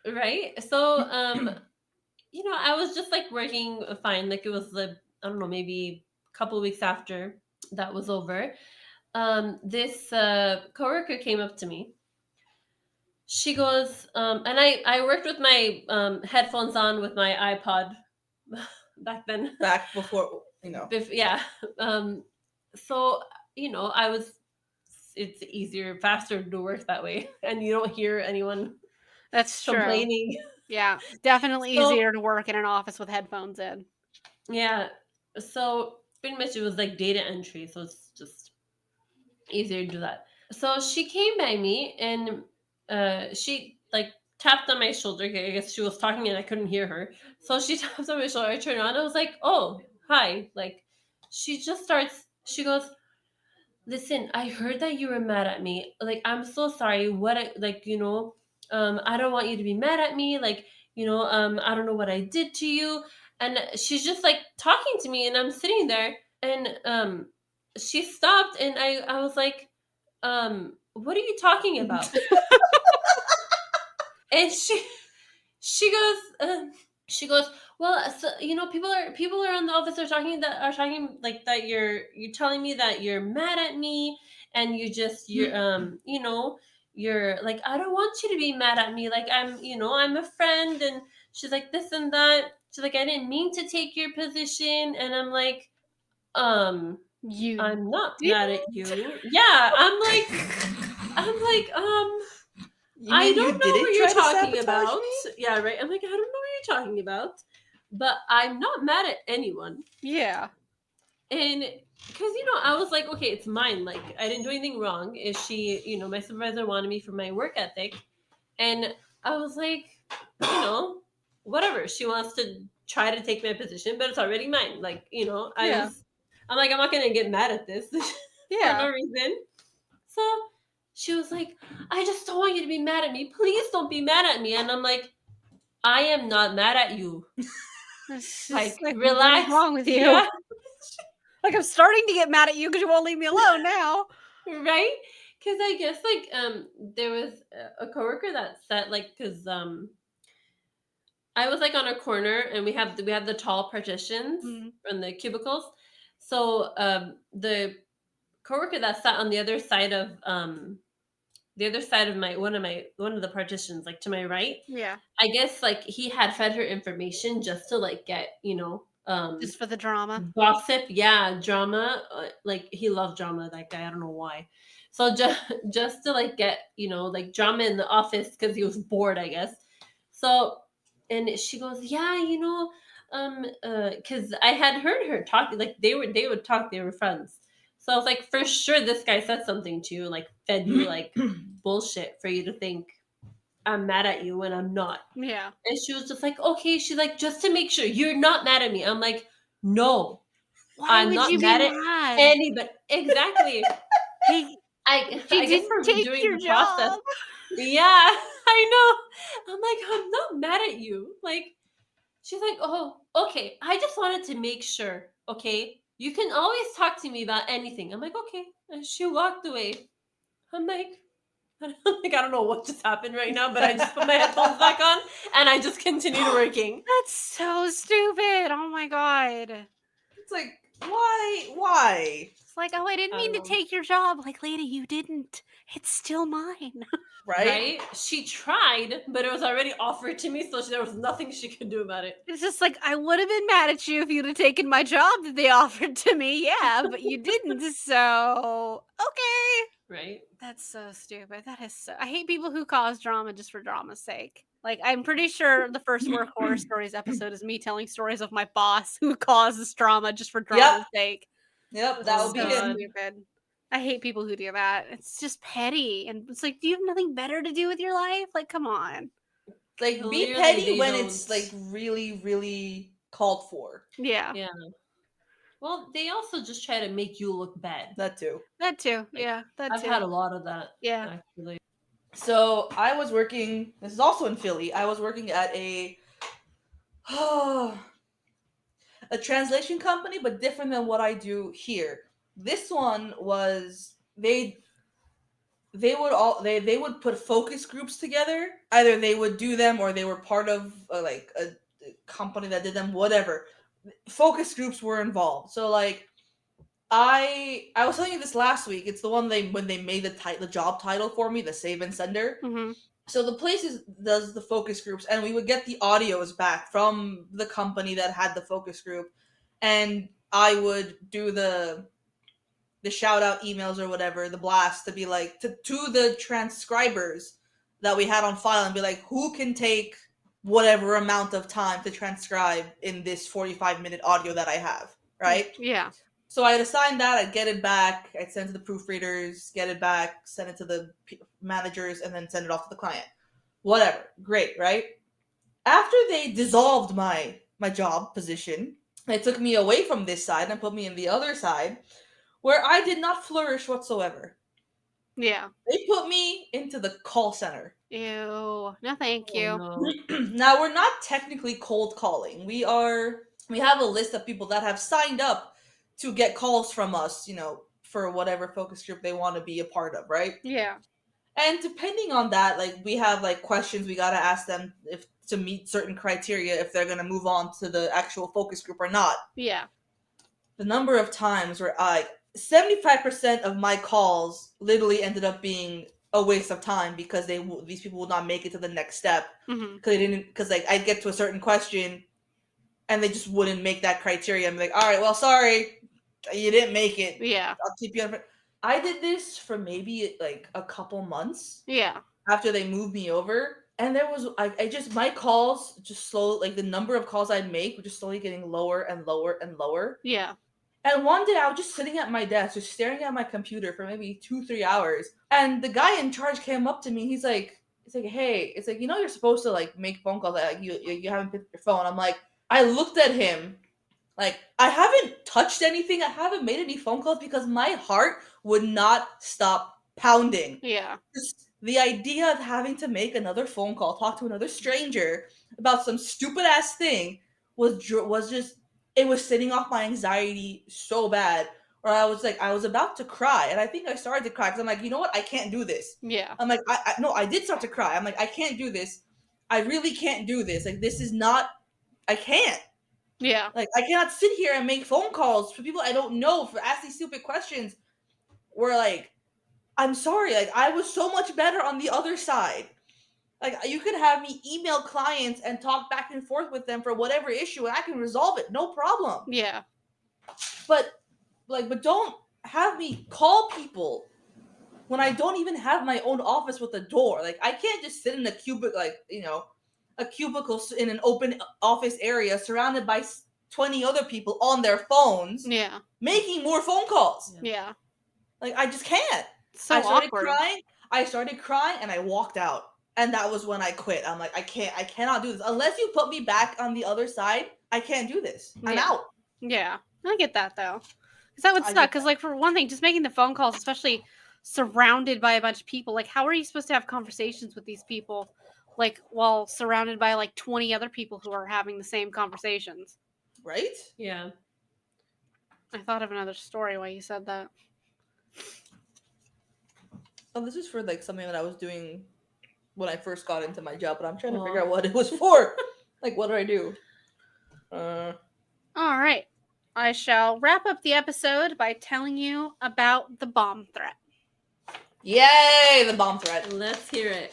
Right? So I was just like working fine. Like it was like, I don't know, maybe a couple of weeks after that was over. This coworker came up to me. She goes, and I worked with my headphones on with my iPod back then. Back before, you know. Yeah. Um, so I was. It's easier, faster to work that way, and you don't hear anyone That's true. complaining. Yeah. Definitely So easier to work in an office with headphones in. yeah, so pretty much it was like data entry, so it's just easier to do that. So she came by me and she like tapped on my shoulder. Okay, I guess she was talking and I couldn't hear her. So she tapped on my shoulder. I turned around. I was like, "Oh, hi!" Like she just starts. She goes, "Listen, I heard that you were mad at me. Like I'm so sorry. What I like, I don't want you to be mad at me. Like I don't know what I did to you." And she's just like talking to me, and I'm sitting there, and she stopped, and I was like, what are you talking about? And she goes, she goes, well, so, people are in the office are talking like that you're telling me that you're mad at me, and you're like, I don't want you to be mad at me, like I'm a friend. And she's like, this and that. She's like, I didn't mean to take your position. And I'm like, um You I'm not did? mad at you. Yeah, I'm like, You I mean don't you know didn't what you're try to talking sabotage about. me? Yeah, right. I'm like, I don't know what you're talking about, but I'm not mad at anyone. Yeah. And because, I was like, okay, it's mine. Like, I didn't do anything wrong. Is she, my supervisor wanted me for my work ethic. And I was like, whatever. She wants to try to take my position, but it's already mine. Like, Yeah. I'm like, I'm not going to get mad at this for Yeah. no reason. So she was like, I just don't want you to be mad at me. Please don't be mad at me. And I'm like, I am not mad at you. It's Like, just like, what is relax. wrong with you? Yeah. Like, I'm starting to get mad at you because you won't leave me alone now. Right? Because I guess, like, there was a coworker that said, like, because I was like on a corner, and we have the tall partitions Mm. from the cubicles. So the coworker that sat on the other side of one of the partitions, like to my right, Yeah. I guess like he had fed her information just to like get Just for the drama. gossip, yeah, drama. Like he loved drama, that guy. I don't know why. So just to like get like drama in the office because he was bored, I guess. So, and she goes, yeah, because I had heard her talking, like they would talk, they were friends. So I was like, for sure, this guy said something to you, like fed you like bullshit for you to think I'm mad at you when I'm not. Yeah. And she was just like, okay, she's like, just to make sure you're not mad at me. I'm like, no, Why I'm would not you be mad at mad? anybody. Exactly. He I she guess didn't for take doing your the process. job. Yeah, I know. I'm like, I'm not mad at you. Like, she's like, oh, okay. I just wanted to make sure. Okay, you can always talk to me about anything. I'm like, okay. And she walked away. I'm like, I don't know what just happened right now, but I just put my headphones back on and I just continued working. That's so stupid. Oh my god. It's like, why? It's like, oh, I didn't I mean don't to know. take your job. Like, lady, you didn't. It's still mine. Right? Right? She tried, but it was already offered to me, so there was nothing she could do about it. It's just like, I would have been mad at you if you'd have taken my job that they offered to me. Yeah, but you didn't. So, okay. Right? That's so stupid. That is so. I hate people who cause drama just for drama's sake. Like, I'm pretty sure the first Work Horror Stories episode is me telling stories of my boss who causes drama just for Yep. drama's sake. Yep, that Oh, would be So him. God. stupid. I hate people who do that. It's just petty. And it's like, do you have nothing better to do with your life? Like, come on. Like, be Clearly, petty they when don't. it's like really, really called for. Yeah. Yeah. Well, they also just try to make you look bad. That too. That too. Like, Yeah. That I've too. had a lot of that, Yeah. actually. So I was working. This is also in Philly. I was working at a a translation company, but different than what I do here. This one was they would put focus groups together. Either they would do them or they were part of like a company that did them. Whatever. Focus groups were involved. So like I was telling you this last week. It's the one when they made the job title for me, the save and sender. Mm-hmm. So the does the focus groups, and we would get the audios back from the company that had the focus group, and I would do the shout out emails or whatever, the blast to be like to the transcribers that we had on file and be like, who can take whatever amount of time to transcribe in this 45-minute audio that I have, right? Yeah. So I'd assign that, I'd get it back, I'd send it to the proofreaders, get it back, send it to the managers, and then send it off to the client. Whatever. Great, right? After they dissolved my job position, they took me away from this side and put me in the other side where I did not flourish whatsoever. Yeah. They put me into the call center. Ew. No, thank Oh, you. no. Now we're not technically cold calling. We have a list of people that have signed up to get calls from us, for whatever focus group they want to be a part of, right? Yeah. And depending on that, like we have like questions we gotta ask them if to meet certain criteria if they're gonna move on to the actual focus group or not. Yeah. The number of times where 75% of my calls literally ended up being a waste of time because these people would not make it to the next step Mm-hmm. because like I'd get to a certain question and they just wouldn't make that criteria. I'm like, all right, well, sorry, you didn't make it. Yeah. I'll keep you on. I did this for maybe like a couple months. Yeah. after they moved me over. And there was I just my calls just slowly, like the number of calls I'd make were just slowly getting lower and lower and lower. Yeah. And one day I was just sitting at my desk, just staring at my computer for maybe 2-3 hours. And the guy in charge came up to me. He's like, hey, it's like, you're supposed to like make phone calls. Like you haven't picked up your phone. I'm like, I looked at him like, I haven't touched anything. I haven't made any phone calls because my heart would not stop pounding. Yeah. Just the idea of having to make another phone call, talk to another stranger about some stupid ass thing was just, it was setting off my anxiety so bad. Or I was about to cry, and I think I started to cry because I'm like, you know what, I can't do this. Yeah. I'm like, no, I did start to cry. I'm like, I can't do this. I really can't do this. Like, this is not. I can't. Yeah. Like, I cannot sit here and make phone calls for people I don't know for asking stupid questions. Where like, I'm sorry, like I was so much better on the other side. Like you could have me email clients and talk back and forth with them for whatever issue, and I can resolve it, no problem. Yeah. But but don't have me call people when I don't even have my own office with a door. Like I can't just sit in a cubicle, a cubicle in an open office area surrounded by 20 other people on their phones Yeah. making more phone calls. Yeah. Like I just can't. So I started awkward. crying. I started crying and I walked out. And that was when I quit. I'm like, I cannot do this. Unless you put me back on the other side, I can't do this. I'm Yeah. out. Yeah. I get that though. Because that would I suck. get Because, like, for one thing, just making the phone calls, especially surrounded by a bunch of people, like, how are you supposed to have conversations with these people, like, while surrounded by, like, 20 other people who are having the same conversations? Right? Yeah. I thought of another story while you said that. Oh, this is for like something that I was doing when I first got into my job, but I'm trying to figure out what it was for. Like, what do I do? All right. I shall wrap up the episode by telling you about the bomb threat. Yay, the bomb threat. Let's hear it.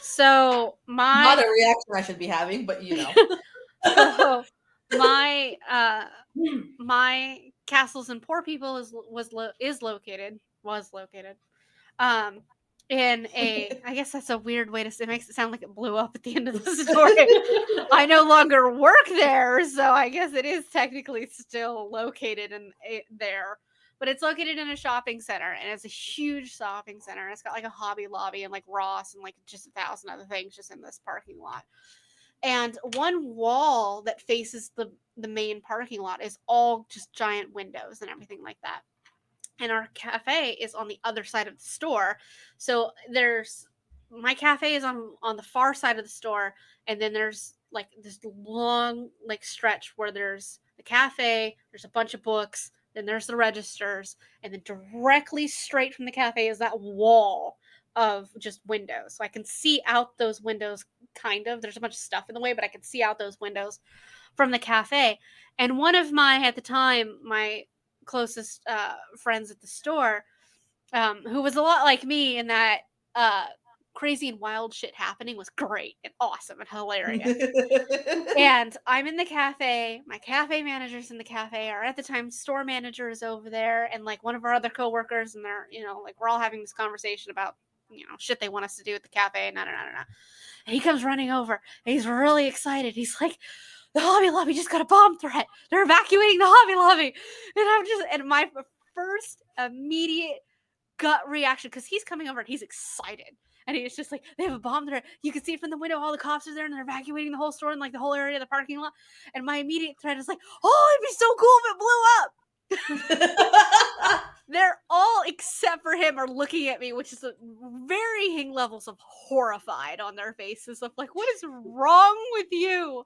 So Not my a reaction I should be having, but so my castles and poor people was located um in a, I guess that's a weird way to say, it makes it sound like it blew up at the end of the story. I no longer work there, so I guess it is technically still located there. But it's located in a shopping center, and it's a huge shopping center. It's got like a Hobby Lobby and like Ross and like just 1,000 other things just in this parking lot. And one wall that faces the main parking lot is all just giant windows and everything like that. And our cafe is on the other side of the store. So there's, my cafe is on the far side of the store, and then there's like this long like stretch where there's the cafe, there's a bunch of books, then there's the registers, and then directly straight from the cafe is that wall of just windows. So I can see out those windows, kind of. There's a bunch of stuff in the way, but I can see out those windows from the cafe. And one of my, at the time, my closest friends at the store, who was a lot like me in that crazy and wild shit happening was great and awesome and hilarious. And I'm in the cafe, my cafe manager's in the cafe, or at the time store manager is over there, and like one of our other coworkers, and they're, like we're all having this conversation about, shit they want us to do at the cafe, and and he comes running over, and he's really excited. He's like, the Hobby Lobby just got a bomb threat. They're evacuating the Hobby Lobby. And my first immediate gut reaction, because he's coming over and he's excited. And he's just like, they have a bomb threat. You can see it from the window. All the cops are there and they're evacuating the whole store and like the whole area of the parking lot. And my immediate threat is like, oh, it'd be so cool if it blew up. They're all, except for him, are looking at me, which is varying levels of horrified on their faces of like, what is wrong with you?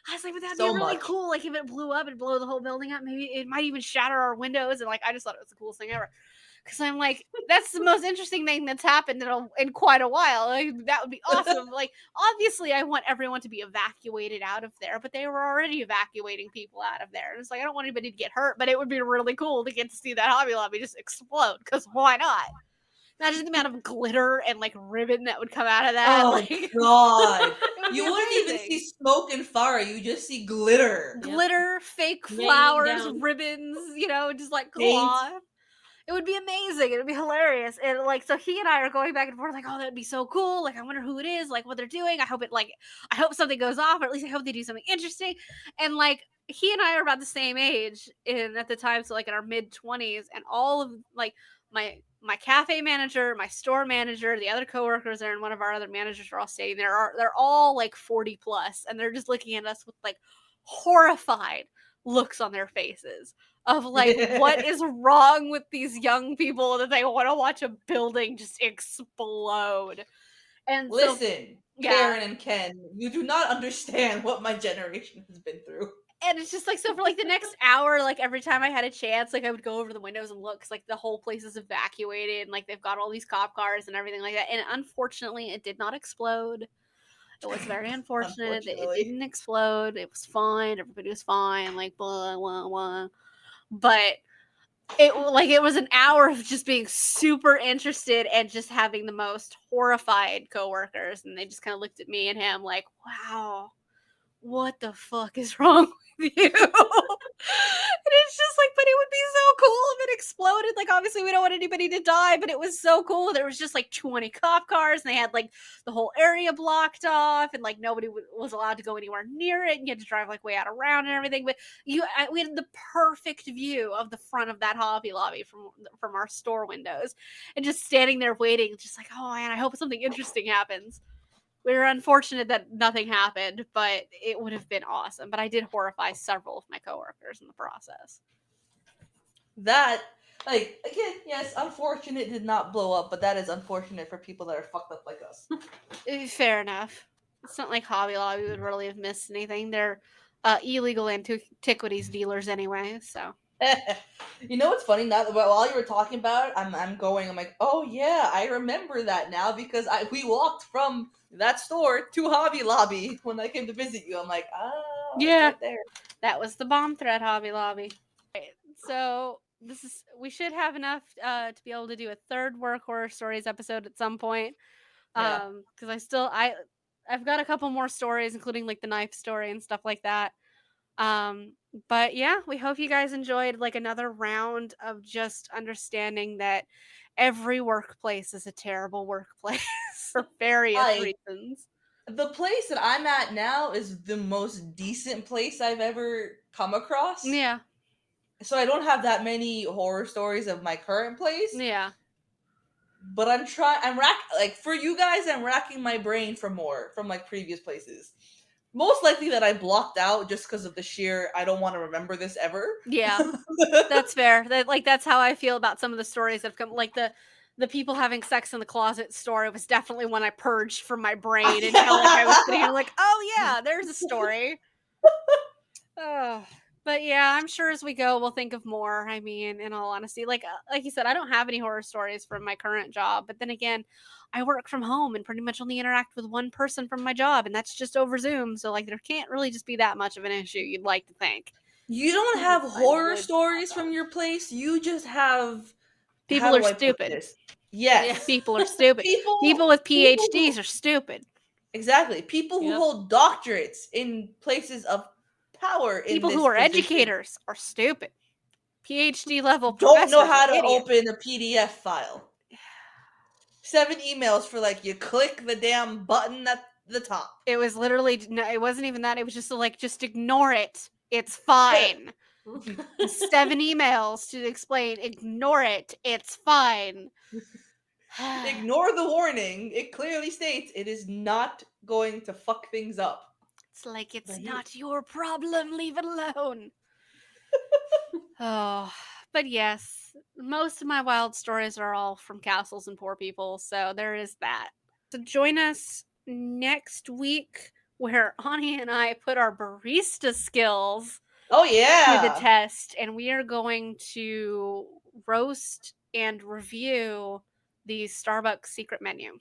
I was like, but that'd So be really much. cool. Like if it blew up and blow the whole building up, maybe it might even shatter our windows. And like, I just thought it was the coolest thing ever. Because I'm like, that's the most interesting thing that's happened in quite a while. Like, that would be awesome. Like, obviously, I want everyone to be evacuated out of there, but they were already evacuating people out of there. And it's like, I don't want anybody to get hurt, but it would be really cool to get to see that Hobby Lobby just explode. Because why not? Imagine the amount of glitter and like ribbon that would come out of that. Oh like, God! would You be wouldn't even amazing. see smoke and fire. You just see glitter. Glitter, fake Raining flowers, down. ribbons, just like Paint. cloth. It would be amazing. It would be hilarious. And like, so he and I are going back and forth, like, oh, that'd be so cool. Like, I wonder who it is, like what they're doing. I hope something goes off, or at least I hope they do something interesting. And like, he and I are about the same age in at the time, so like in our mid 20s, and all of like my cafe manager, my store manager, the other coworkers there, and one of our other managers are all staying there. They're all like 40 plus, and they're just looking at us with like horrified looks on their faces of like, what is wrong with these young people that they want to watch a building just explode? And so, Listen, yeah. Karen and Ken, you do not understand what my generation has been through. And it's just like, so for like the next hour, like every time I had a chance, like I would go over the windows and look, 'cause like the whole place is evacuated and like they've got all these cop cars and everything like that. And unfortunately, it did not explode. It was very unfortunate that it Unfortunately. didn't explode. It was fine. Everybody was fine. Like blah blah blah. But it was an hour of just being super interested and just having the most horrified coworkers, and they just kind of looked at me and him like, wow, what the fuck is wrong with you? And it's just like, but it would be so cool if it exploded. Like, obviously, we don't want anybody to die, but it was so cool. There was just like 20 cop cars, and they had like the whole area blocked off, and like nobody was allowed to go anywhere near it. And you had to drive like way out around and everything. But we had the perfect view of the front of that Hobby Lobby from our store windows, and just standing there waiting, just like, oh man, I hope something interesting happens. We were unfortunate that nothing happened, but it would have been awesome. But I did horrify several of my coworkers in the process. That, like, again, yes, unfortunate it did not blow up, but that is unfortunate for people that are fucked up like us. Fair enough. It's not like Hobby Lobby would really have missed anything. They're illegal antiquities dealers anyway, so. You know what's funny? Now, while you were talking about it, I'm like, oh yeah, I remember that now because we walked from that store to Hobby Lobby when I came to visit you. I'm like, oh, it's Yeah, right there. that was the bomb threat Hobby Lobby. Right, so we should have enough to be able to do a third work horror stories episode at some point. Yeah. Because I've got a couple more stories, including like the knife story and stuff like that. Um, but yeah, we hope you guys enjoyed like another round of just understanding that every workplace is a terrible workplace for various I reasons. The place that I'm at now is the most decent place I've ever come across. Yeah, So I don't have that many horror stories of my current place, yeah, but I'm for you guys, I'm racking my brain for more from like previous places. Most likely that I blocked out just because of the sheer I don't want to remember this ever. yeah. That's fair. That's how I feel about some of the stories that have come. Like the people having sex in the closet story was definitely one I purged from my brain until like I was sitting here like, oh yeah, there's a story. Oh, but yeah, I'm sure as we go, we'll think of more. I mean, in all honesty, like you said, I don't have any horror stories from my current job. But then again, I work from home and pretty much only interact with one person from my job, and that's just over Zoom. So like, there can't really just be that much of an issue. You'd like to think. You don't Even have if I horror would pop stories up. from your place. You just have, how People are do I put stupid. this? Yeah. Yes. People are stupid. People People with people PhDs who are stupid. exactly, people who Yep. hold doctorates in places of power in People who this are position educators are stupid. PhD level don't know professors are how to idiots. open a PDF file. 7 emails for like you click the damn button at the top. It was literally no, it wasn't even that. It was just like, just ignore it. It's fine. 7 emails to explain. Ignore it. It's fine. Ignore the warning. It clearly states it is not going to fuck things up. It's like, it's But not your problem. Leave it alone. Oh, but yes, most of my wild stories are all from castles and poor people, so there is that. So join us next week where Ani and I put our barista skills oh to the yeah. test, and we are going to roast and review the Starbucks secret menu.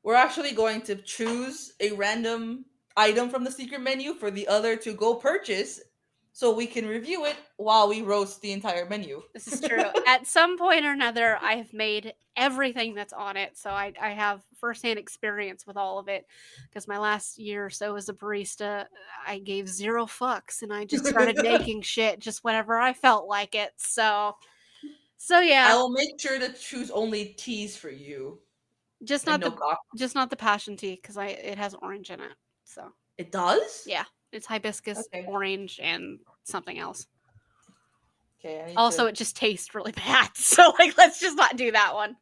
We're actually going to choose a random item from the secret menu for the other to go purchase so we can review it while we roast the entire menu. This is true. At some point or another, I have made everything that's on it, so I have firsthand experience with all of it. Because my last year or so as a barista, I gave 0 fucks, and I just started making shit just whenever I felt like it. So So yeah, I will make sure to choose only teas for you just and not no the coffee. just not the passion tea because it has orange in it. So It does? yeah, it's hibiscus, Okay. orange, and something else. Okay, I need Also, to. it just tastes really bad. So like, let's just not do that one.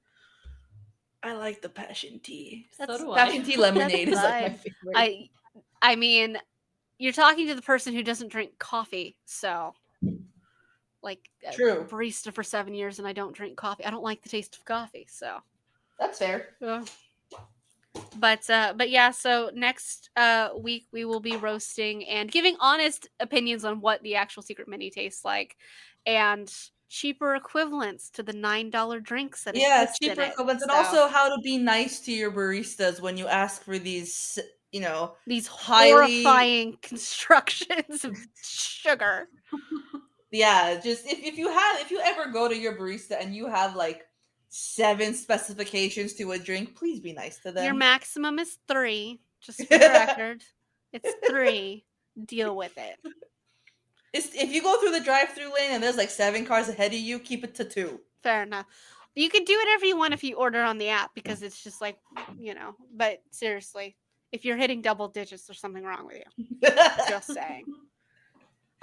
I like the passion tea. That's So do I. Passion tea lemonade is like my fine. favorite. I mean, you're talking to the person who doesn't drink coffee, so like a True. barista for 7 years, and I don't drink coffee. I don't like the taste of coffee, so. That's fair. Yeah. But yeah, so next week we will be roasting and giving honest opinions on what the actual secret menu tastes like, and cheaper equivalents to the $9 drinks that Yeah, exist in cheaper it. equivalents, and So also how to be nice to your baristas when you ask for these, these highly. horrifying constructions of sugar. Yeah, just if you ever go to your barista and you have like 7 specifications to a drink, please be nice to Your them. maximum is 3, just for the record. It's 3. Deal with it. If you go through the drive-through lane and there's like 7 cars ahead of you, keep it to 2. Fair enough. You can do whatever you want if you order on the app because it's just like, but seriously, if you're hitting double digits, there's something wrong with you. Just saying.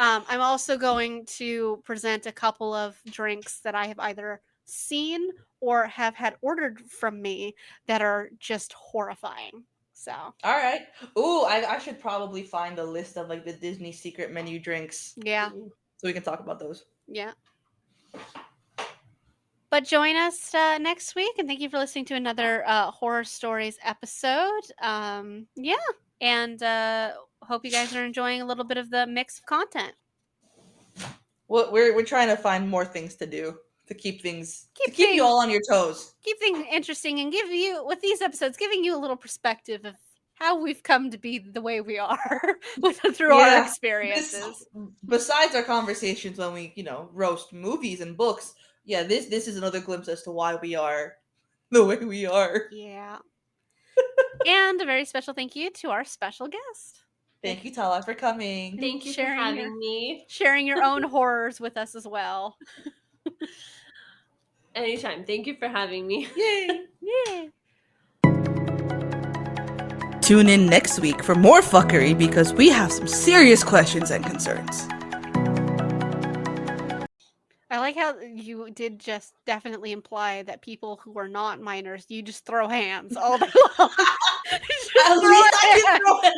I'm also going to present a couple of drinks that I have either seen or have had ordered from me that are just horrifying. So, All right. Ooh, I should probably find a list of like the Disney secret menu drinks yeah, so we can talk about those. yeah. But join us next week, and thank you for listening to another Horror Stories episode. Yeah, and hope you guys are enjoying a little bit of the mix of content. We're trying to find more things to do to keep Keep you things all on your toes. keep things interesting, and give you with these episodes, giving you a little perspective of how we've come to be the way we are through our Yeah. experiences. Besides our conversations when we, roast movies and books, yeah, this is another glimpse as to why we are the way we are. Yeah. And a very special thank you to our special guest. Thank you, Tala, for coming. Thank you for Sharing having me. sharing your own horrors with us as well. Anytime. Thank you for having me. Yay! Yeah. Tune in next week for more fuckery because we have some serious questions and concerns. I like how you did just definitely imply that people who are not minors, you just throw hands all day long. Just At throw least I can hands. throw it.